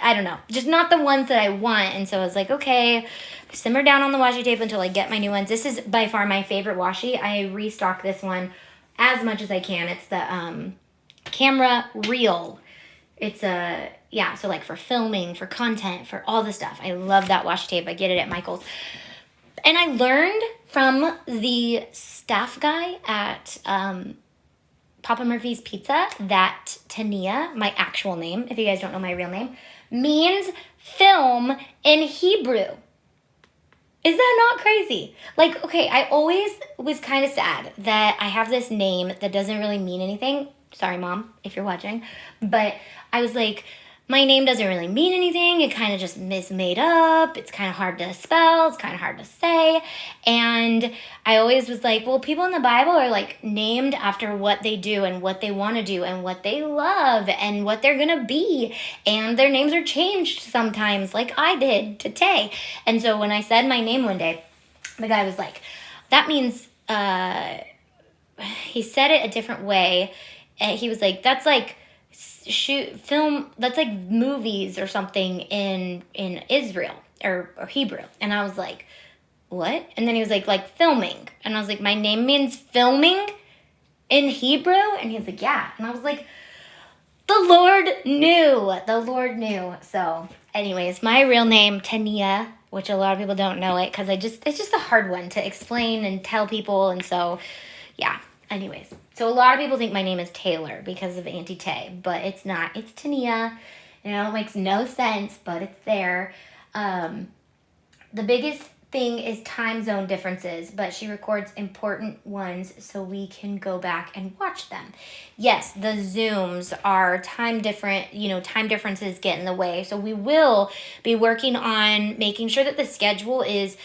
I don't know, just not the ones that I want. And so I was like, okay, simmer down on the washi tape until I get my new ones. This is by far my favorite washi. I restock this one as much as I can. It's the camera reel. It's so like for filming, for content, for all the stuff. I love that washi tape. I get it at Michael's. And I learned from the staff guy at Papa Murphy's Pizza that Tania, my actual name, if you guys don't know my real name, means film in Hebrew. Is that not crazy? Like, okay, I always was kind of sad that I have this name that doesn't really mean anything. Sorry, Mom, if you're watching. But I was like, my name doesn't really mean anything. It kind of just is made up. It's kind of hard to spell. It's kind of hard to say. And I always was like, well, people in the Bible are like named after what they do and what they want to do and what they love and what they're going to be. And their names are changed sometimes, like I did to Tay. And so when I said my name one day, the guy was like, that means, he said it a different way. And he was like, that's like, that's like movies or something in Israel or Hebrew. And I was like, what? And then he was like filming. And I was like, my name means filming in Hebrew? And he was like, yeah. And I was like, the Lord knew. So anyways, my real name, Tania, which a lot of people don't know it because it's just a hard one to explain and tell people. And so, yeah, anyways. So a lot of people think my name is Taylor because of Auntie Tay, but it's not. It's Tania. You know, it makes no sense, but it's there. The biggest thing is time zone differences, but she records important ones so we can go back and watch them. Yes, the Zooms are time different, time differences get in the way. So we will be working on making sure that the schedule is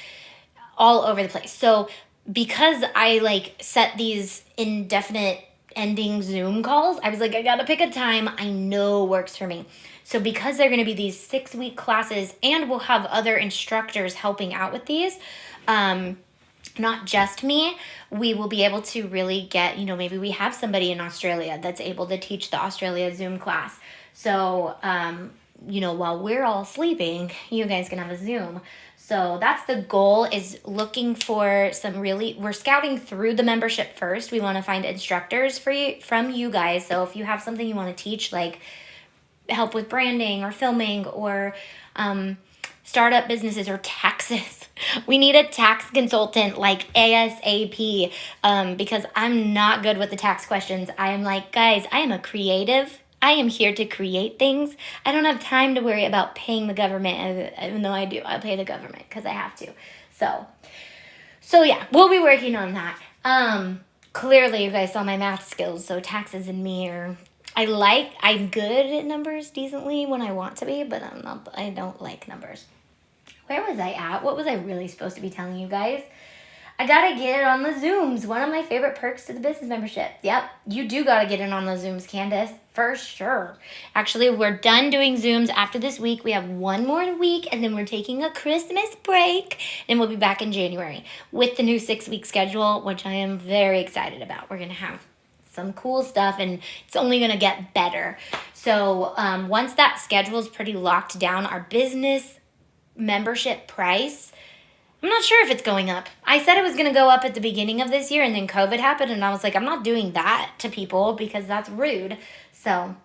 all over the place. So because I set these indefinite ending Zoom calls, I was like, I gotta pick a time I know works for me. So because they're gonna be these 6-week classes and we'll have other instructors helping out with these, not just me, we will be able to really get, maybe we have somebody in Australia that's able to teach the Australia Zoom class. So, while we're all sleeping, you guys can have a Zoom. So that's the goal, is looking for we're scouting through the membership first. We want to find instructors from you guys. So if you have something you want to teach, like help with branding or filming or startup businesses or taxes, we need a tax consultant like ASAP, because I'm not good with the tax questions. I am like, guys, I am a creative. I am here to create things. I don't have time to worry about paying the government, even though I do. I pay the government because I have to. So yeah, we'll be working on that. Clearly, you guys saw my math skills, so taxes and me are... I'm good at numbers decently when I want to be, but I don't like numbers. Where was I at? What was I really supposed to be telling you guys? I gotta get it on the Zooms. One of my favorite perks to the business membership. Yep, you do gotta get in on the Zooms, Candace. For sure. Actually, we're done doing Zooms after this week. We have one more week, and then we're taking a Christmas break. And we'll be back in January with the new 6-week schedule, which I am very excited about. We're gonna have some cool stuff, and it's only gonna get better. So once that schedule is pretty locked down, our business membership price, I'm not sure if it's going up. I said it was going to go up at the beginning of this year, and then COVID happened, and I was like, I'm not doing that to people because that's rude. So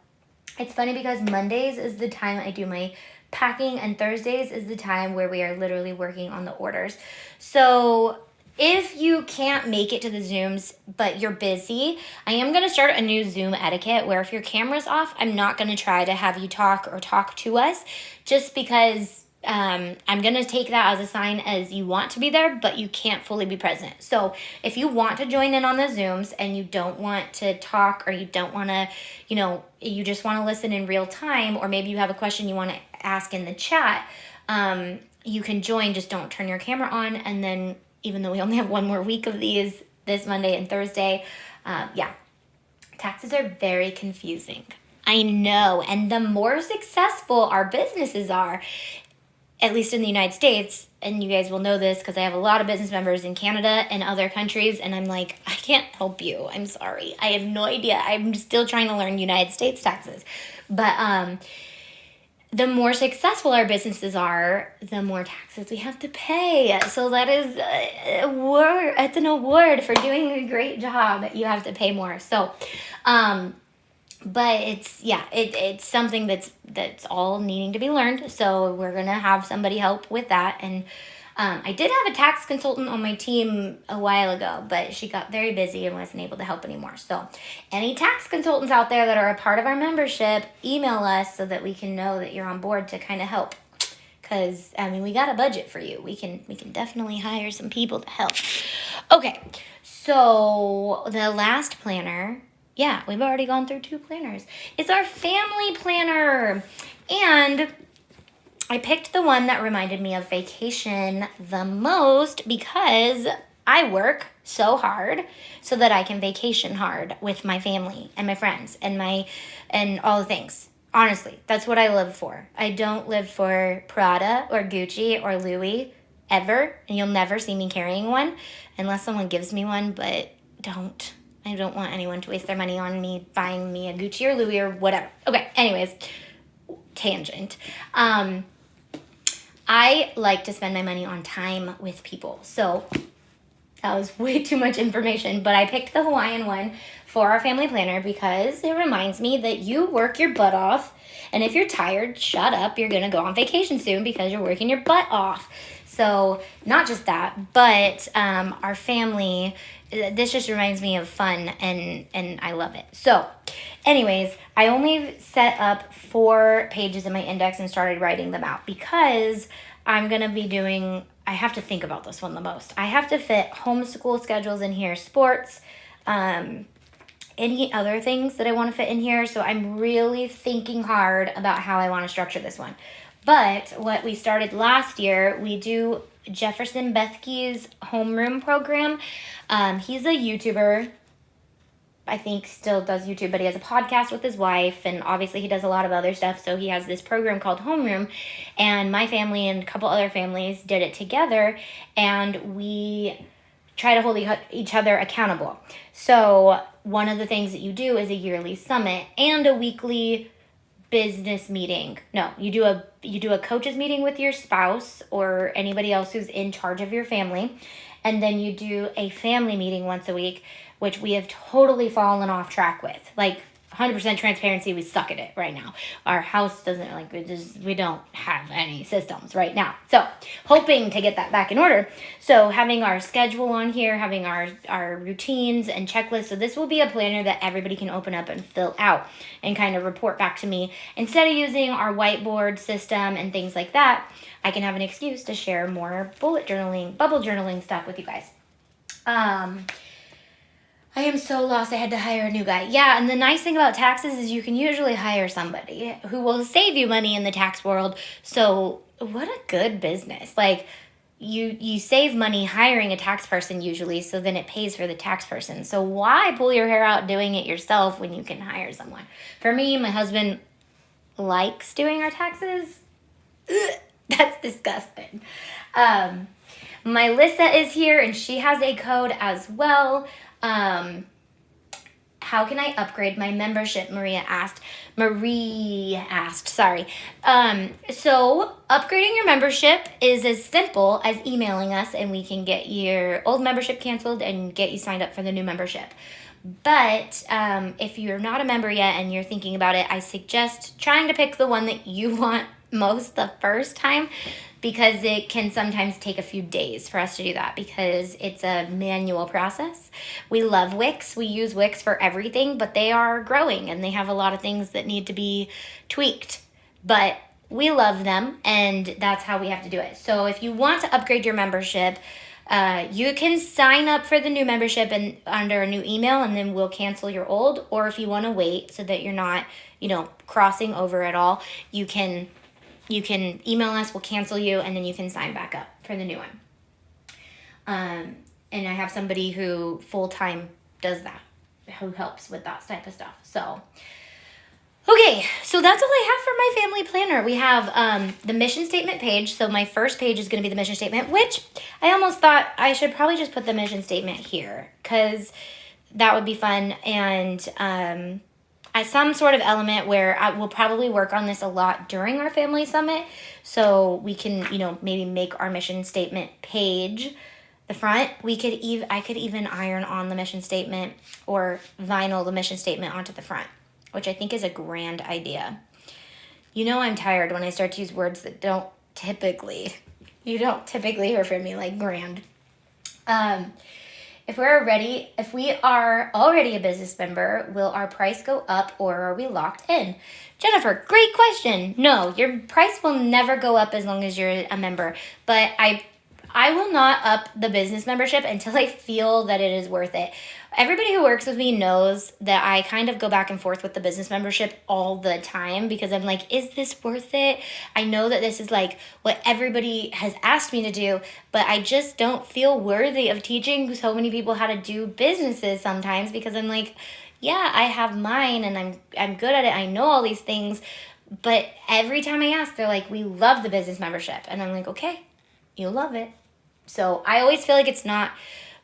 it's funny because Mondays is the time I do my packing, and Thursdays is the time where we are literally working on the orders. So if you can't make it to the Zooms, but you're busy, I am going to start a new Zoom etiquette where if your camera's off, I'm not going to try to have you talk or talk to us, just because I'm going to take that as a sign as you want to be there, but you can't fully be present. So if you want to join in on the Zooms and you don't want to talk, or you don't want to, you just want to listen in real time, or maybe you have a question you want to ask in the chat, you can join, just don't turn your camera on. And then even though we only have one more week of these, this Monday and Thursday, taxes are very confusing. I know. And the more successful our businesses are, at least in the United States, and you guys will know this because I have a lot of business members in Canada and other countries, and I'm like, I can't help you. I'm sorry. I have no idea. I'm still trying to learn United States taxes. But the more successful our businesses are, the more taxes we have to pay. So that is it's an award for doing a great job. You have to pay more. So, but it's something that's all needing to be learned. So we're going to have somebody help with that. And I did have a tax consultant on my team a while ago, but she got very busy and wasn't able to help anymore. So any tax consultants out there that are a part of our membership, email us so that we can know that you're on board to kind of help. Because, we got a budget for you. We can definitely hire some people to help. Okay, so the last planner... Yeah, we've already gone through 2 planners. It's our family planner. And I picked the one that reminded me of vacation the most because I work so hard so that I can vacation hard with my family and my friends and all the things. Honestly, that's what I live for. I don't live for Prada or Gucci or Louis ever, and you'll never see me carrying one unless someone gives me one, but I don't want anyone to waste their money on me buying me a Gucci or Louis or whatever. Okay, anyways, tangent. I like to spend my money on time with people. So that was way too much information, but I picked the Hawaiian one for our family planner because it reminds me that you work your butt off, and if you're tired, shut up, you're gonna go on vacation soon because you're working your butt off. So not just that, but our family, this just reminds me of fun, and I love it. So anyways, I only set up 4 pages in my index and started writing them out because I'm going to be doing, I have to think about this one the most. I have to fit homeschool schedules in here, sports, any other things that I want to fit in here. So I'm really thinking hard about how I want to structure this one. But what we started last year, we do Jefferson Bethke's homeroom program. He's a YouTuber. I think still does YouTube, but he has a podcast with his wife, and obviously he does a lot of other stuff. So he has this program called Homeroom, and my family and a couple other families did it together, and we try to hold each other accountable. So one of the things that you do is a yearly summit and a weekly business meeting. No, you do a coaches meeting with your spouse or anybody else who's in charge of your family, and then you do a family meeting once a week, which we have totally fallen off track with. Like 100% transparency, we suck at it right now. Our house doesn't, like, we don't have any systems right now. So hoping to get that back in order. So having our schedule on here, having our routines and checklists. So this will be a planner that everybody can open up and fill out and kind of report back to me. Instead of using our whiteboard system and things like that, I can have an excuse to share more bullet journaling, bubble journaling stuff with you guys. I am so lost. I had to hire a new guy. Yeah, and the nice thing about taxes is you can usually hire somebody who will save you money in the tax world. So what a good business. Like, you save money hiring a tax person usually, so then it pays for the tax person. So why pull your hair out doing it yourself when you can hire someone? For me, my husband likes doing our taxes. Ugh, that's disgusting. Melissa is here, and she has a code as well. How can I upgrade my membership? Marie asked, sorry. So upgrading your membership is as simple as emailing us, and we can get your old membership canceled and get you signed up for the new membership. But if you're not a member yet and you're thinking about it, I suggest trying to pick the one that you want most the first time, because it can sometimes take a few days for us to do that because it's a manual process. We love Wix. We use Wix for everything, but they are growing and they have a lot of things that need to be tweaked. But we love them, and that's how we have to do it. So if you want to upgrade your membership, you can sign up for the new membership and under a new email, and then we'll cancel your old. Or if you want to wait so that you're not, crossing over at all, you can email us, we'll cancel you, and then you can sign back up for the new one. And I have somebody who full-time does that, who helps with that type of stuff. So, okay, so that's all I have for my family planner. We have the mission statement page. So my first page is going to be the mission statement, which I almost thought I should probably just put the mission statement here because that would be fun. And some sort of element where I will probably work on this a lot during our family summit, so we can, maybe make our mission statement page the front. I could even iron on the mission statement or vinyl the mission statement onto the front, which I think is a grand idea. I'm tired when I start to use words that you don't typically hear from me, like grand. If we are already a business member, will our price go up or are we locked in? Jennifer, great question. No, your price will never go up as long as you're a member. But I will not up the business membership until I feel that it is worth it. Everybody who works with me knows that I kind of go back and forth with the business membership all the time because I'm like, is this worth it? I know that this is like what everybody has asked me to do, but I just don't feel worthy of teaching so many people how to do businesses sometimes because I'm like, yeah, I have mine and I'm good at it. I know all these things, but every time I ask, they're like, we love the business membership. And I'm like, okay, you'll love it. So I always feel like it's not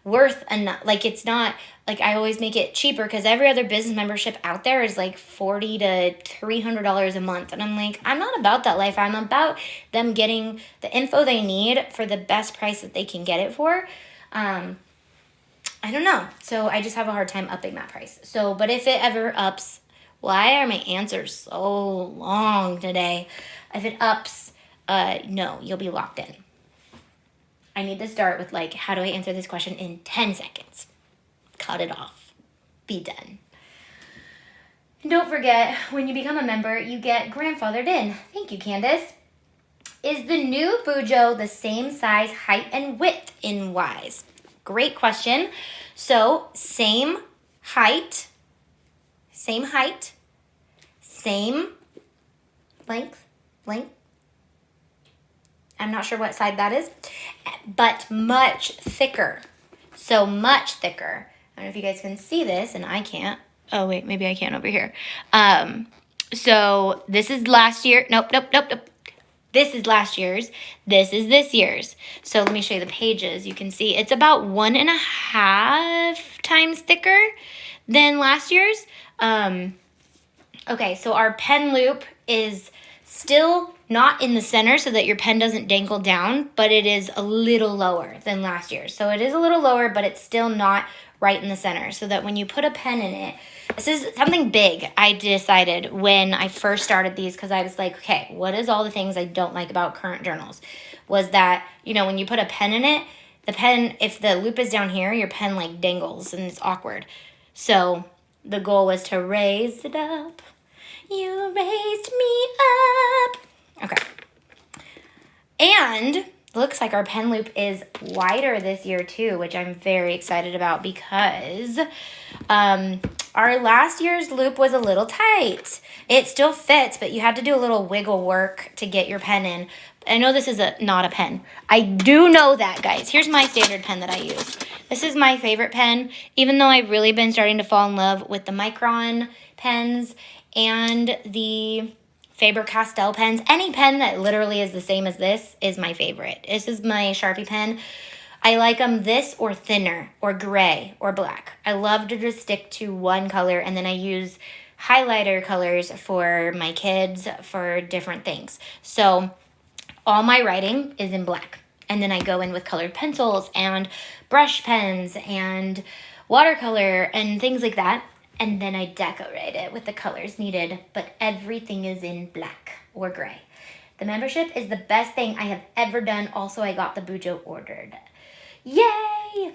worth enough. Like it's not like I always make it cheaper because every other business membership out there is like $40 to $300 a month. And I'm like, I'm not about that life. I'm about them getting the info they need for the best price that they can get it for. I don't know. So I just have a hard time upping that price. So, but if it ever ups, why are my answers so long today? If it ups, no, you'll be locked in. I need to start with like, how do I answer this question in 10 seconds? Cut it off. Be done. And don't forget, when you become a member, you get grandfathered in. Thank you, Candace. Is the new BUJO the same size, height, and width in Y's? Great question. So, same height, same length. I'm not sure what side that is, but much thicker. So much thicker. I don't know if you guys can see this, and I can't. Oh, wait, maybe I can over here. So this is last year. Nope. This is last year's. This is this year's. So let me show you the pages. You can see it's about 1.5 times thicker than last year's. Okay, so our pen loop is still not in the center so that your pen doesn't dangle down, but it is a little lower than last year. So it is a little lower, but it's still not right in the center. So that when you put a pen in it, this is something big I decided when I first started these because I was like, okay, what is all the things I don't like about current journals? Was that, you know, when you put a pen in it, the pen, if the loop is down here, your pen like dangles and it's awkward. So the goal was to raise it up. You raised me up. Okay. And looks like our pen loop is wider this year too, which I'm very excited about because our last year's loop was a little tight. It still fits, but you had to do a little wiggle work to get your pen in. I know this is not a pen. I do know that, guys. Here's my standard pen that I use. This is my favorite pen, even though I've really been starting to fall in love with the Micron pens and the Faber-Castell pens. Any pen that literally is the same as this is my favorite. This is my Sharpie pen. I like them this or thinner or gray or black. I love to just stick to one color, and then I use highlighter colors for my kids for different things. So all my writing is in black. And then I go in with colored pencils and brush pens and watercolor and things like that. And then I decorate it with the colors needed, but everything is in black or gray. The membership is the best thing I have ever done. Also, I got the BUJO ordered. Yay!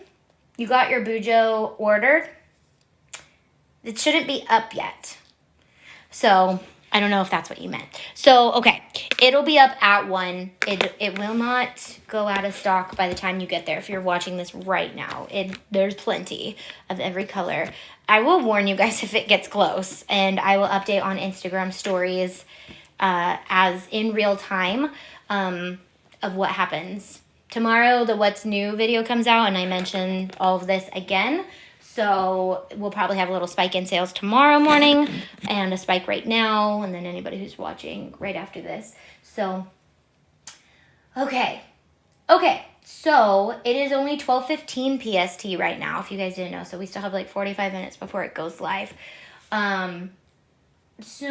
You got your BUJO ordered? It shouldn't be up yet. So I don't know if that's what you meant. So, okay, it'll be up at 1. It will not go out of stock by the time you get there. If you're watching this right now, there's plenty of every color. I will warn you guys if it gets close, and I will update on Instagram stories as in real time of what happens. Tomorrow, the What's New video comes out, and I mention all of this again. So we'll probably have a little spike in sales tomorrow morning and a spike right now, and then anybody who's watching right after this. So, okay. So it is only 12:15 PST right now, if you guys didn't know. So we still have like 45 minutes before it goes live. So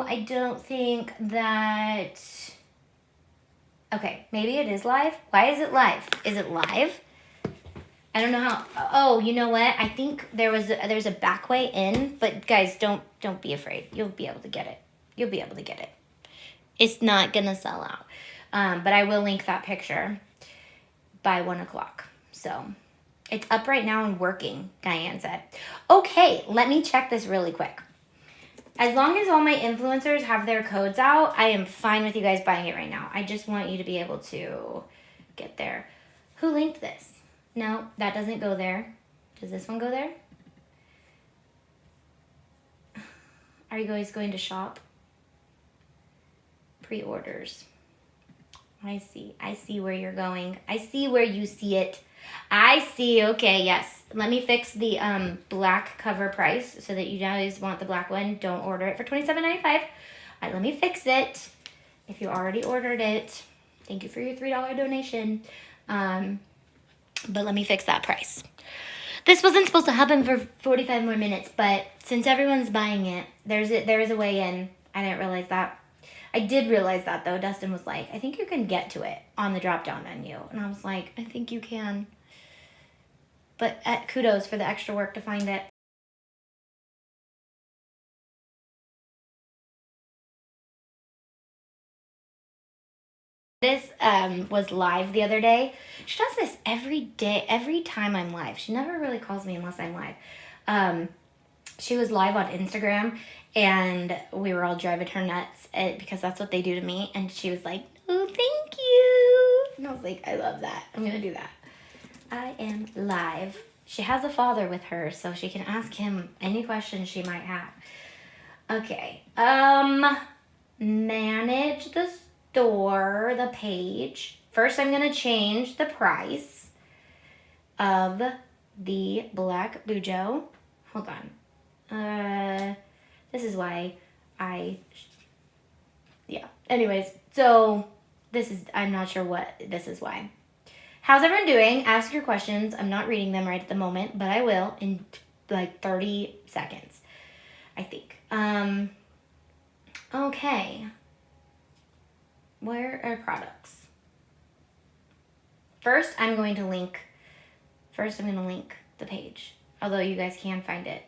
I don't think that... Okay, maybe it is live. Why is it live? Is it live? I don't know how. Oh, you know what? I think there's a back way in, but guys, don't be afraid. You'll be able to get it. You'll be able to get it. It's not gonna sell out. But I will link that picture by 1 o'clock. So it's up right now and working, Diane said. Okay, let me check this really quick. As long as all my influencers have their codes out, I am fine with you guys buying it right now. I just want you to be able to get there. Who linked this? No, that doesn't go there. Does this one go there? Are you guys going to shop? Pre-orders. I see where you're going. I see where you see it. I see. Okay, yes. Let me fix the black cover price so that you guys want the black one. Don't order it for $27.95. All right, let me fix it. If you already ordered it, thank you for your $3 donation. But let me fix that price. This wasn't supposed to happen for 45 more minutes, but since everyone's buying it, there is a way in. I didn't realize that. I did realize that, though. Dustin was like, I think you can get to it on the drop-down menu. And I was like, I think you can. But kudos for the extra work to find it. This was live the other day. She does this every day, every time I'm live. She never really calls me unless I'm live. She was live on Instagram, and we were all driving her nuts because that's what they do to me. And she was like, oh, thank you. And I was like, I love that. I'm going to do that. I am live. She has a father with her, so she can ask him any questions she might have. Okay. Manage the store, the page. First, I'm going to change the price of the black BUJO. Hold on. This is why yeah. Anyways, so I'm not sure what this is why. How's everyone doing? Ask your questions. I'm not reading them right at the moment, but I will in like 30 seconds, I think. Okay. Where are products? First, I'm going to link the page, although you guys can find it.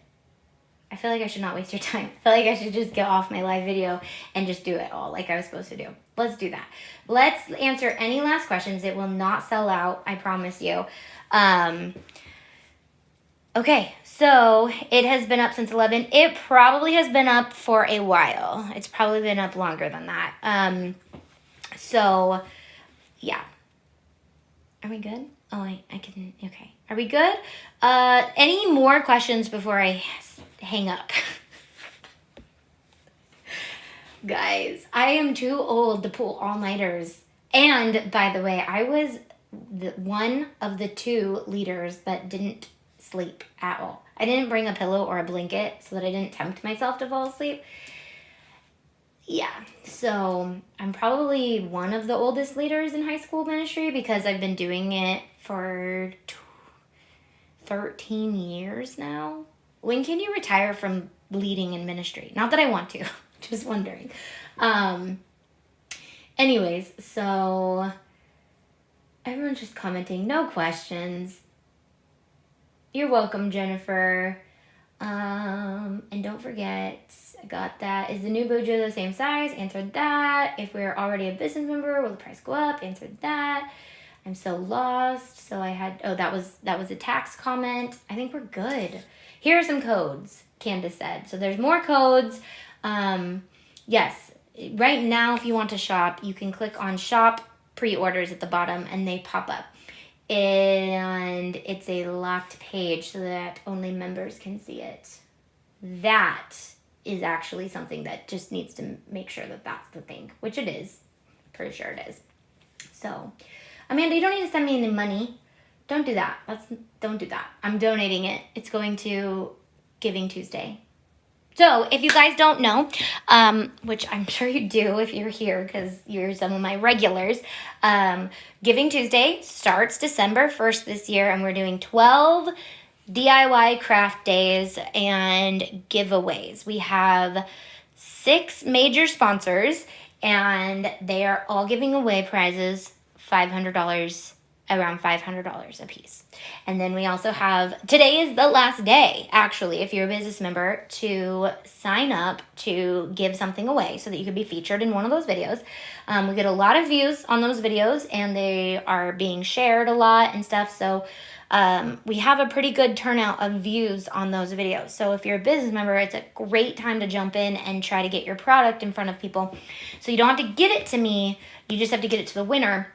I feel like I should not waste your time. I feel like I should just get off my live video and just do it all like I was supposed to do. Let's do that. Let's answer any last questions. It will not sell out, I promise you. Okay, so it has been up since 11. It probably has been up for a while. It's probably been up longer than that. So, yeah. Are we good? Oh, I can, okay. Are we good? Any more questions before I hang up? Guys, I am too old to pull all-nighters. And, by the way, I was one of the 2 leaders that didn't sleep at all. I didn't bring a pillow or a blanket so that I didn't tempt myself to fall asleep. Yeah, so I'm probably one of the oldest leaders in high school ministry because I've been doing it for 13 years now. When can you retire from leading in ministry? Not that I want to, just wondering. Anyways, so everyone's just commenting, no questions. You're welcome, Jennifer. And don't forget, I got that. Is the new BUJO the same size? Answered that. If we're already a business member, will the price go up? Answered that. I'm so lost. So I had, that was a tax comment. I think we're good. Here are some codes, Candace said. So there's more codes. Yes, right now, if you want to shop, you can click on shop pre-orders at the bottom and they pop up. And it's a locked page so that only members can see it. That is actually something that just needs to make sure that that's the thing, which it is. Pretty sure it is. So, Amanda, you don't need to send me any money. Don't do that. Don't do that. I'm donating it. It's going to Giving Tuesday. So, if you guys don't know, which I'm sure you do if you're here because you're some of my regulars, Giving Tuesday starts December 1st this year, and we're doing 12 DIY craft days and giveaways. We have 6 major sponsors, and they are all giving away prizes, $500, around $500 a piece. And then we also have, today is the last day, actually, if you're a business member, to sign up to give something away so that you could be featured in one of those videos. We get a lot of views on those videos, and they are being shared a lot and stuff. So we have a pretty good turnout of views on those videos. So if you're a business member, it's a great time to jump in and try to get your product in front of people. So you don't have to get it to me. You just have to get it to the winner.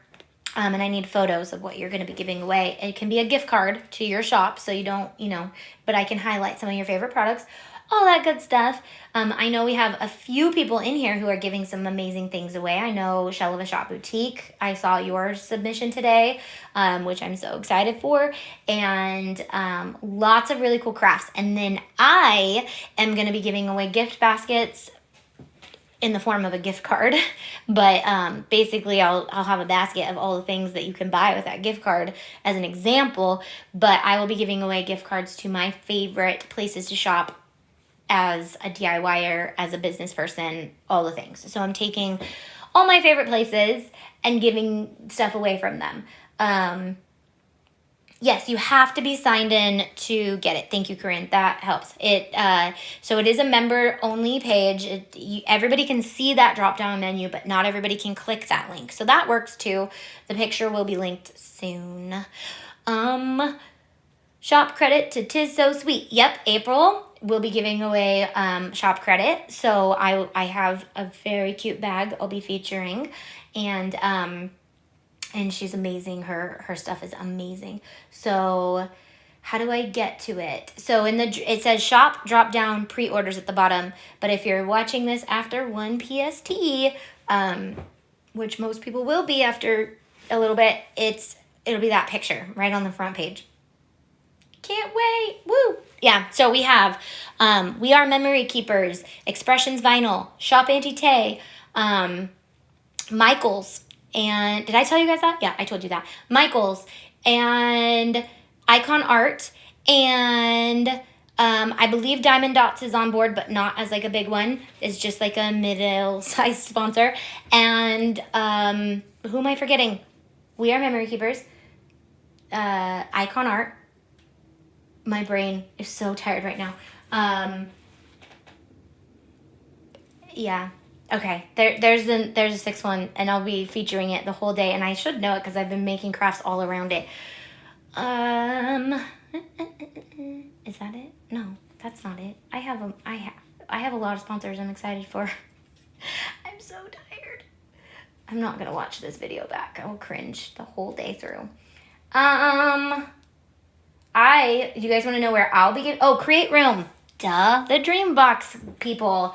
And I need photos of what you're going to be giving away. It can be a gift card to your shop, so you don't, but I can highlight some of your favorite products, all that good stuff. I know we have a few people in here who are giving some amazing things away. I know Shell of a Shop Boutique. I saw your submission today, which I'm so excited for. And lots of really cool crafts. And then I am going to be giving away gift baskets in the form of a gift card, but basically I'll have a basket of all the things that you can buy with that gift card as an example, but I will be giving away gift cards to my favorite places to shop as a DIYer, as a business person, all the things. So I'm taking all my favorite places and giving stuff away from them. Yes, you have to be signed in to get it. Thank you, Corinne. That helps. So it is a member-only page. Everybody can see that drop-down menu, but not everybody can click that link. So that works too. The picture will be linked soon. Shop credit to 'Tis So Sweet. Yep, April will be giving away shop credit. So I have a very cute bag I'll be featuring, and she's amazing. Her stuff is amazing. So how do I get to it? So it says shop drop down pre-orders at the bottom. But if you're watching this after 1 PST, which most people will be after a little bit, it'll be that picture right on the front page. Can't wait. Woo. Yeah, so we have We Are Memory Keepers, Expressions Vinyl, Shop Auntie Tay, Michael's, and did I tell you guys that? Yeah, I told you that. Michael's and Icon Art, and I believe Diamond Dots is on board, but not as like a big one. It's just like a middle-sized sponsor. And who am I forgetting? We Are Memory Keepers, Icon Art. My brain is so tired right now. Yeah. Okay, there's a sixth one, and I'll be featuring it the whole day, and I should know it because I've been making crafts all around it. Is that it? No, that's not it. I have a lot of sponsors I'm excited for. I'm so tired. I'm not gonna watch this video back. I will cringe the whole day through. You guys want to know where I'll be? Create Room. Duh, the Dreambox people.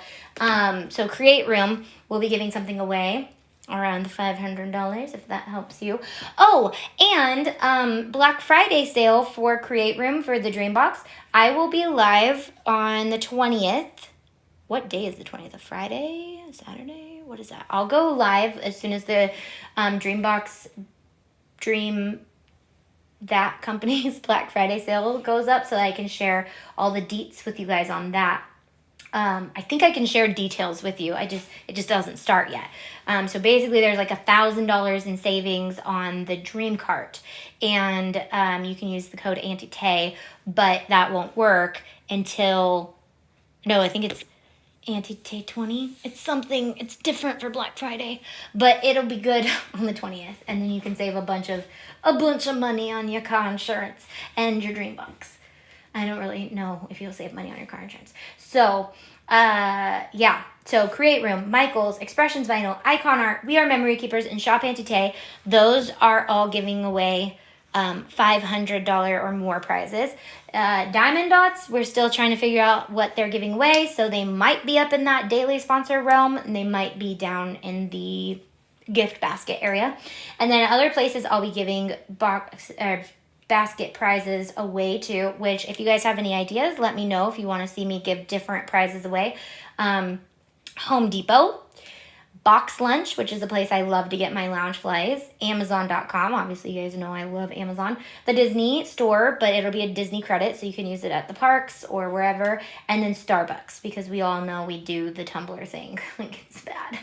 So Create Room will be giving something away around $500 if that helps you. Oh, and Black Friday sale for Create Room for the Dreambox. I will be live on the 20th. What day is the 20th? A Friday? A Saturday? What is that? I'll go live as soon as the Dreambox that company's Black Friday sale goes up, so I can share all the deets with you guys on that. I think I can share details with you. It just doesn't start yet. So basically there's like $1,000 in savings on the Dream Cart, and you can use the code Auntie Tay, but that won't work until, no, I think it's Auntie Tay 20. It's different for Black Friday, but it'll be good on the 20th, and then you can save a bunch of money on your car insurance and your Dreambox. I don't really know if you'll save money on your car insurance. So, yeah. So Create Room, Michael's, Expressions Vinyl, Icon Art, We Are Memory Keepers, and Shop Auntie Tay. Those are all giving away $500 or more prizes. Diamond Dots, we're still trying to figure out what they're giving away, so they might be up in that daily sponsor realm, and they might be down in the gift basket area. And then other places I'll be giving basket prizes away to, which if you guys have any ideas, let me know if you want to see me give different prizes away. Home Depot, Box Lunch, which is a place I love to get my lounge flies, Amazon.com, obviously you guys know I love Amazon, the Disney store, but it'll be a Disney credit, so you can use it at the parks or wherever, and then Starbucks, because we all know we do the tumbler thing. Like, it's bad.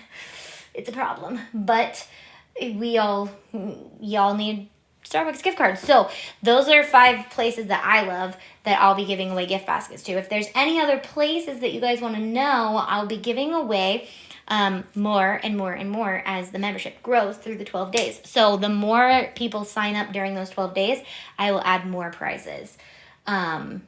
It's a problem, but y'all need Starbucks gift cards. So those are 5 places that I love that I'll be giving away gift baskets to. If there's any other places that you guys want to know, I'll be giving away more and more and more as the membership grows through the 12 days. So the more people sign up during those 12 days, I will add more prizes. It's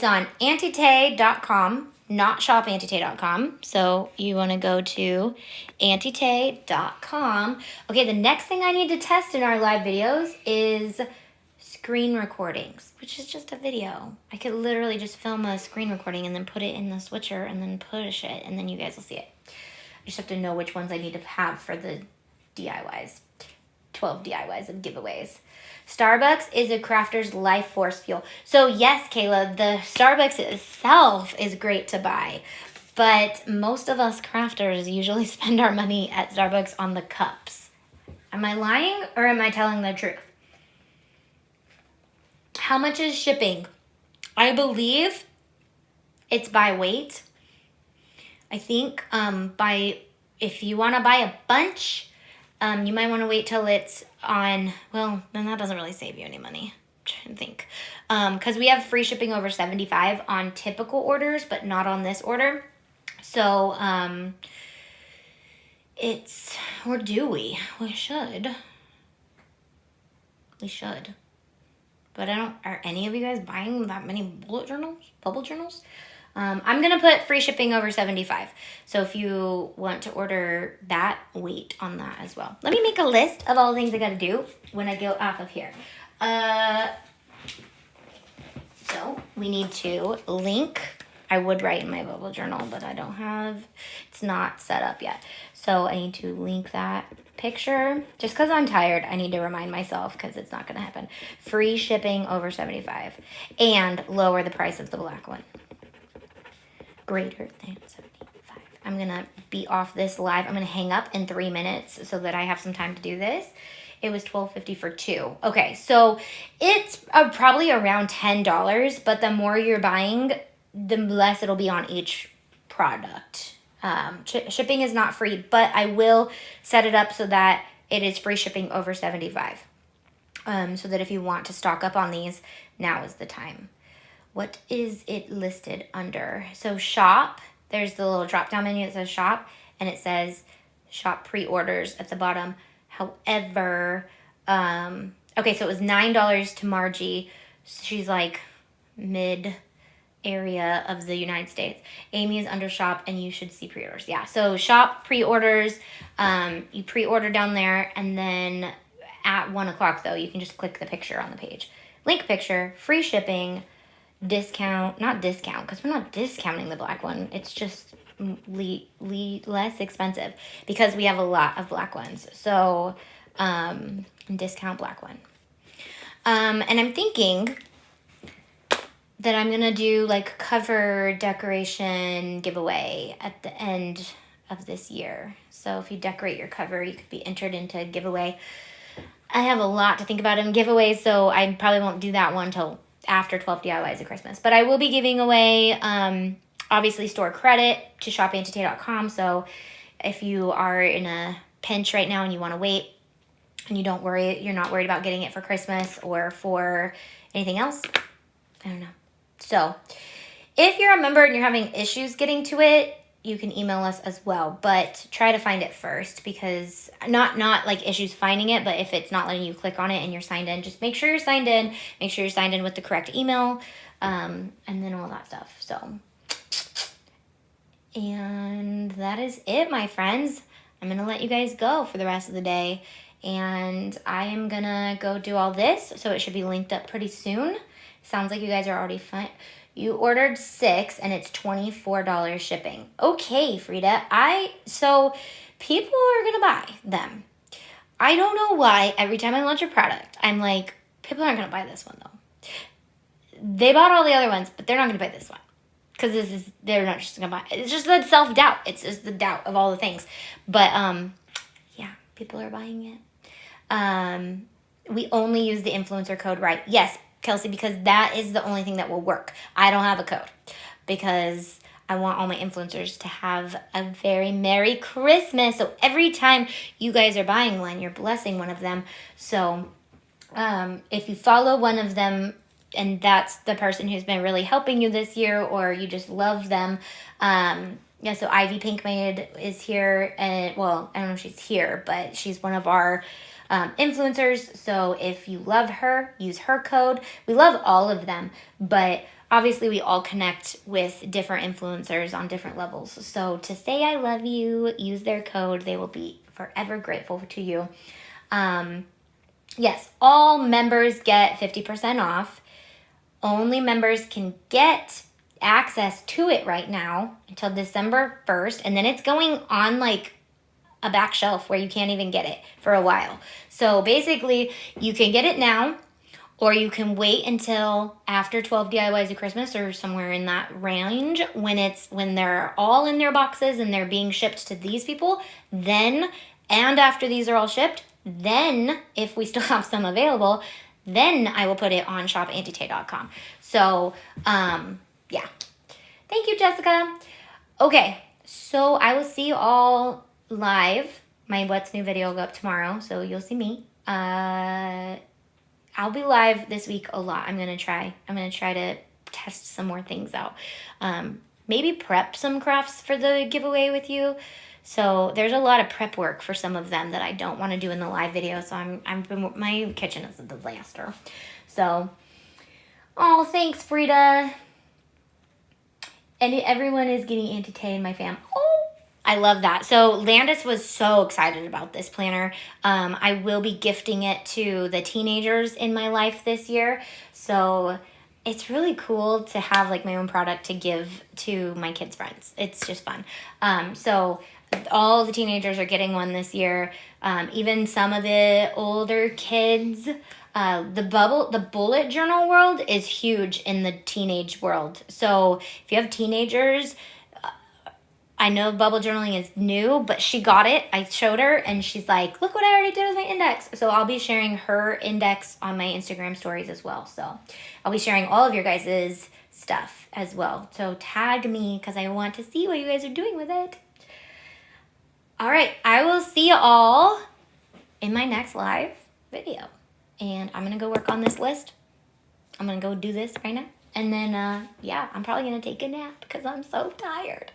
on auntietay.com. not shopantitay.com. So you want to go to antitay.com. Okay, the next thing I need to test in our live videos is screen recordings, which is just a video. I could literally just film a screen recording and then put it in the switcher and then push it, and then you guys will see it. I just have to know which ones I need to have for the DIYs. 12 DIYs of giveaways. Starbucks is a crafter's life force fuel. So yes, Kayla, the Starbucks itself is great to buy, but most of us crafters usually spend our money at Starbucks on the cups. Am I lying or am I telling the truth? How much is shipping? I believe it's by weight. I think if you want to buy a bunch, you might want to wait till it's on, well, then that doesn't really save you any money. I'm trying to think. Because we have free shipping over $75 on typical orders, but not on this order. So, or do we? We should. We should. But are any of you guys buying that many bubble journals? I'm going to put free shipping over $75. So if you want to order that, wait on that as well. Let me make a list of all the things I got to do when I go off of here. So we need to link. I would write in my bubble journal, but I don't have, it's not set up yet. So I need to link that picture. Just because I'm tired, I need to remind myself because it's not going to happen. Free shipping over $75 and lower the price of the black one. Greater than 75. I'm going to be off this live. I'm going to hang up in 3 minutes so that I have some time to do this. It was $12.50 for 2. Okay, so it's probably around $10, but the more you're buying, the less it'll be on each product. Shipping is not free, but I will set it up so that it is free shipping over $75. So that if you want to stock up on these, now is the time. What is it listed under? So shop, there's the little drop down menu that says shop, and it says shop pre-orders at the bottom. However, okay, so it was $9 to Margie. She's like mid area of the United States. Amy is under shop, and you should see pre-orders. Yeah, so shop pre-orders, you pre-order down there, and then at 1 o'clock though, you can just click the picture on the page. Link picture, free shipping, discount, not discount, because we're not discounting the black one. It's just less expensive because we have a lot of black ones. So, discount black one. And I'm thinking that I'm going to do like cover decoration giveaway at the end of this year. So if you decorate your cover, you could be entered into a giveaway. I have a lot to think about in giveaways, so I probably won't do that one till after 12 DIYs of Christmas. But I will be giving away, obviously, store credit to shopantitay.com. So if you are in a pinch right now and you want to wait and you're not worried about getting it for Christmas or for anything else, I don't know. So if you're a member and you're having issues getting to it, you can email us as well, but try to find it first, because not like issues finding it, but if it's not letting you click on it and you're signed in, just make sure you're signed in, make sure you're signed in with the correct email, and then all that stuff. So, and that is it, my friends. I'm going to let you guys go for the rest of the day, and I am going to go do all this, so it should be linked up pretty soon. Sounds like you guys are already fine. You ordered 6 and it's $24 shipping. Okay, Frida. So people are going to buy them. I don't know why every time I launch a product, I'm like, people aren't going to buy this one though. They bought all the other ones, but they're not going to buy this one. Because they're not just going to buy it. It's just the self-doubt. It's just the doubt of all the things. But, yeah, people are buying it. We only use the influencer code, right? Yes, Kelsey, because that is the only thing that will work. I don't have a code because I want all my influencers to have a very Merry Christmas. So every time you guys are buying one, you're blessing one of them. So if you follow one of them and that's the person who's been really helping you this year, or you just love them, yeah, so Ivy Pinkmaid is here, and well, I don't know if she's here, but she's one of our influencers. So if you love her, use her code. We love all of them, but obviously we all connect with different influencers on different levels. So to say I love you, use their code. They will be forever grateful to you. Yes, all members get 50% off. Only members can get access to it right now until December 1st, and then it's going on like a back shelf where you can't even get it for a while. So basically, you can get it now, or you can wait until after 12 DIYs of Christmas or somewhere in that range when they're all in their boxes and they're being shipped to these people. Then, and after these are all shipped, then if we still have some available, then I will put it on shopantitay.com. So, yeah. Thank you, Jessica. Okay, so I will see you all live. My What's New video will go up tomorrow, so you'll see me. I'll be live this week a lot. I'm gonna try to test some more things out. Maybe prep some crafts for the giveaway with you. So there's a lot of prep work for some of them that I don't want to do in the live video. So my kitchen is a disaster. So, oh, thanks, Frida. And everyone is getting Auntie Tay in my fam. Oh, I love that. So Landis was so excited about this planner. I will be gifting it to the teenagers in my life this year. So it's really cool to have like my own product to give to my kids' friends. It's just fun. So all the teenagers are getting one this year. Even some of the older kids. The bullet journal world is huge in the teenage world. So if you have teenagers, I know bubble journaling is new, but she got it. I showed her and she's like, look what I already did with my index. So I'll be sharing her index on my Instagram stories as well. So I'll be sharing all of your guys' stuff as well. So tag me because I want to see what you guys are doing with it. All right, I will see you all in my next live video. And I'm going to go work on this list. I'm going to go do this right now. And then, yeah, I'm probably going to take a nap because I'm so tired.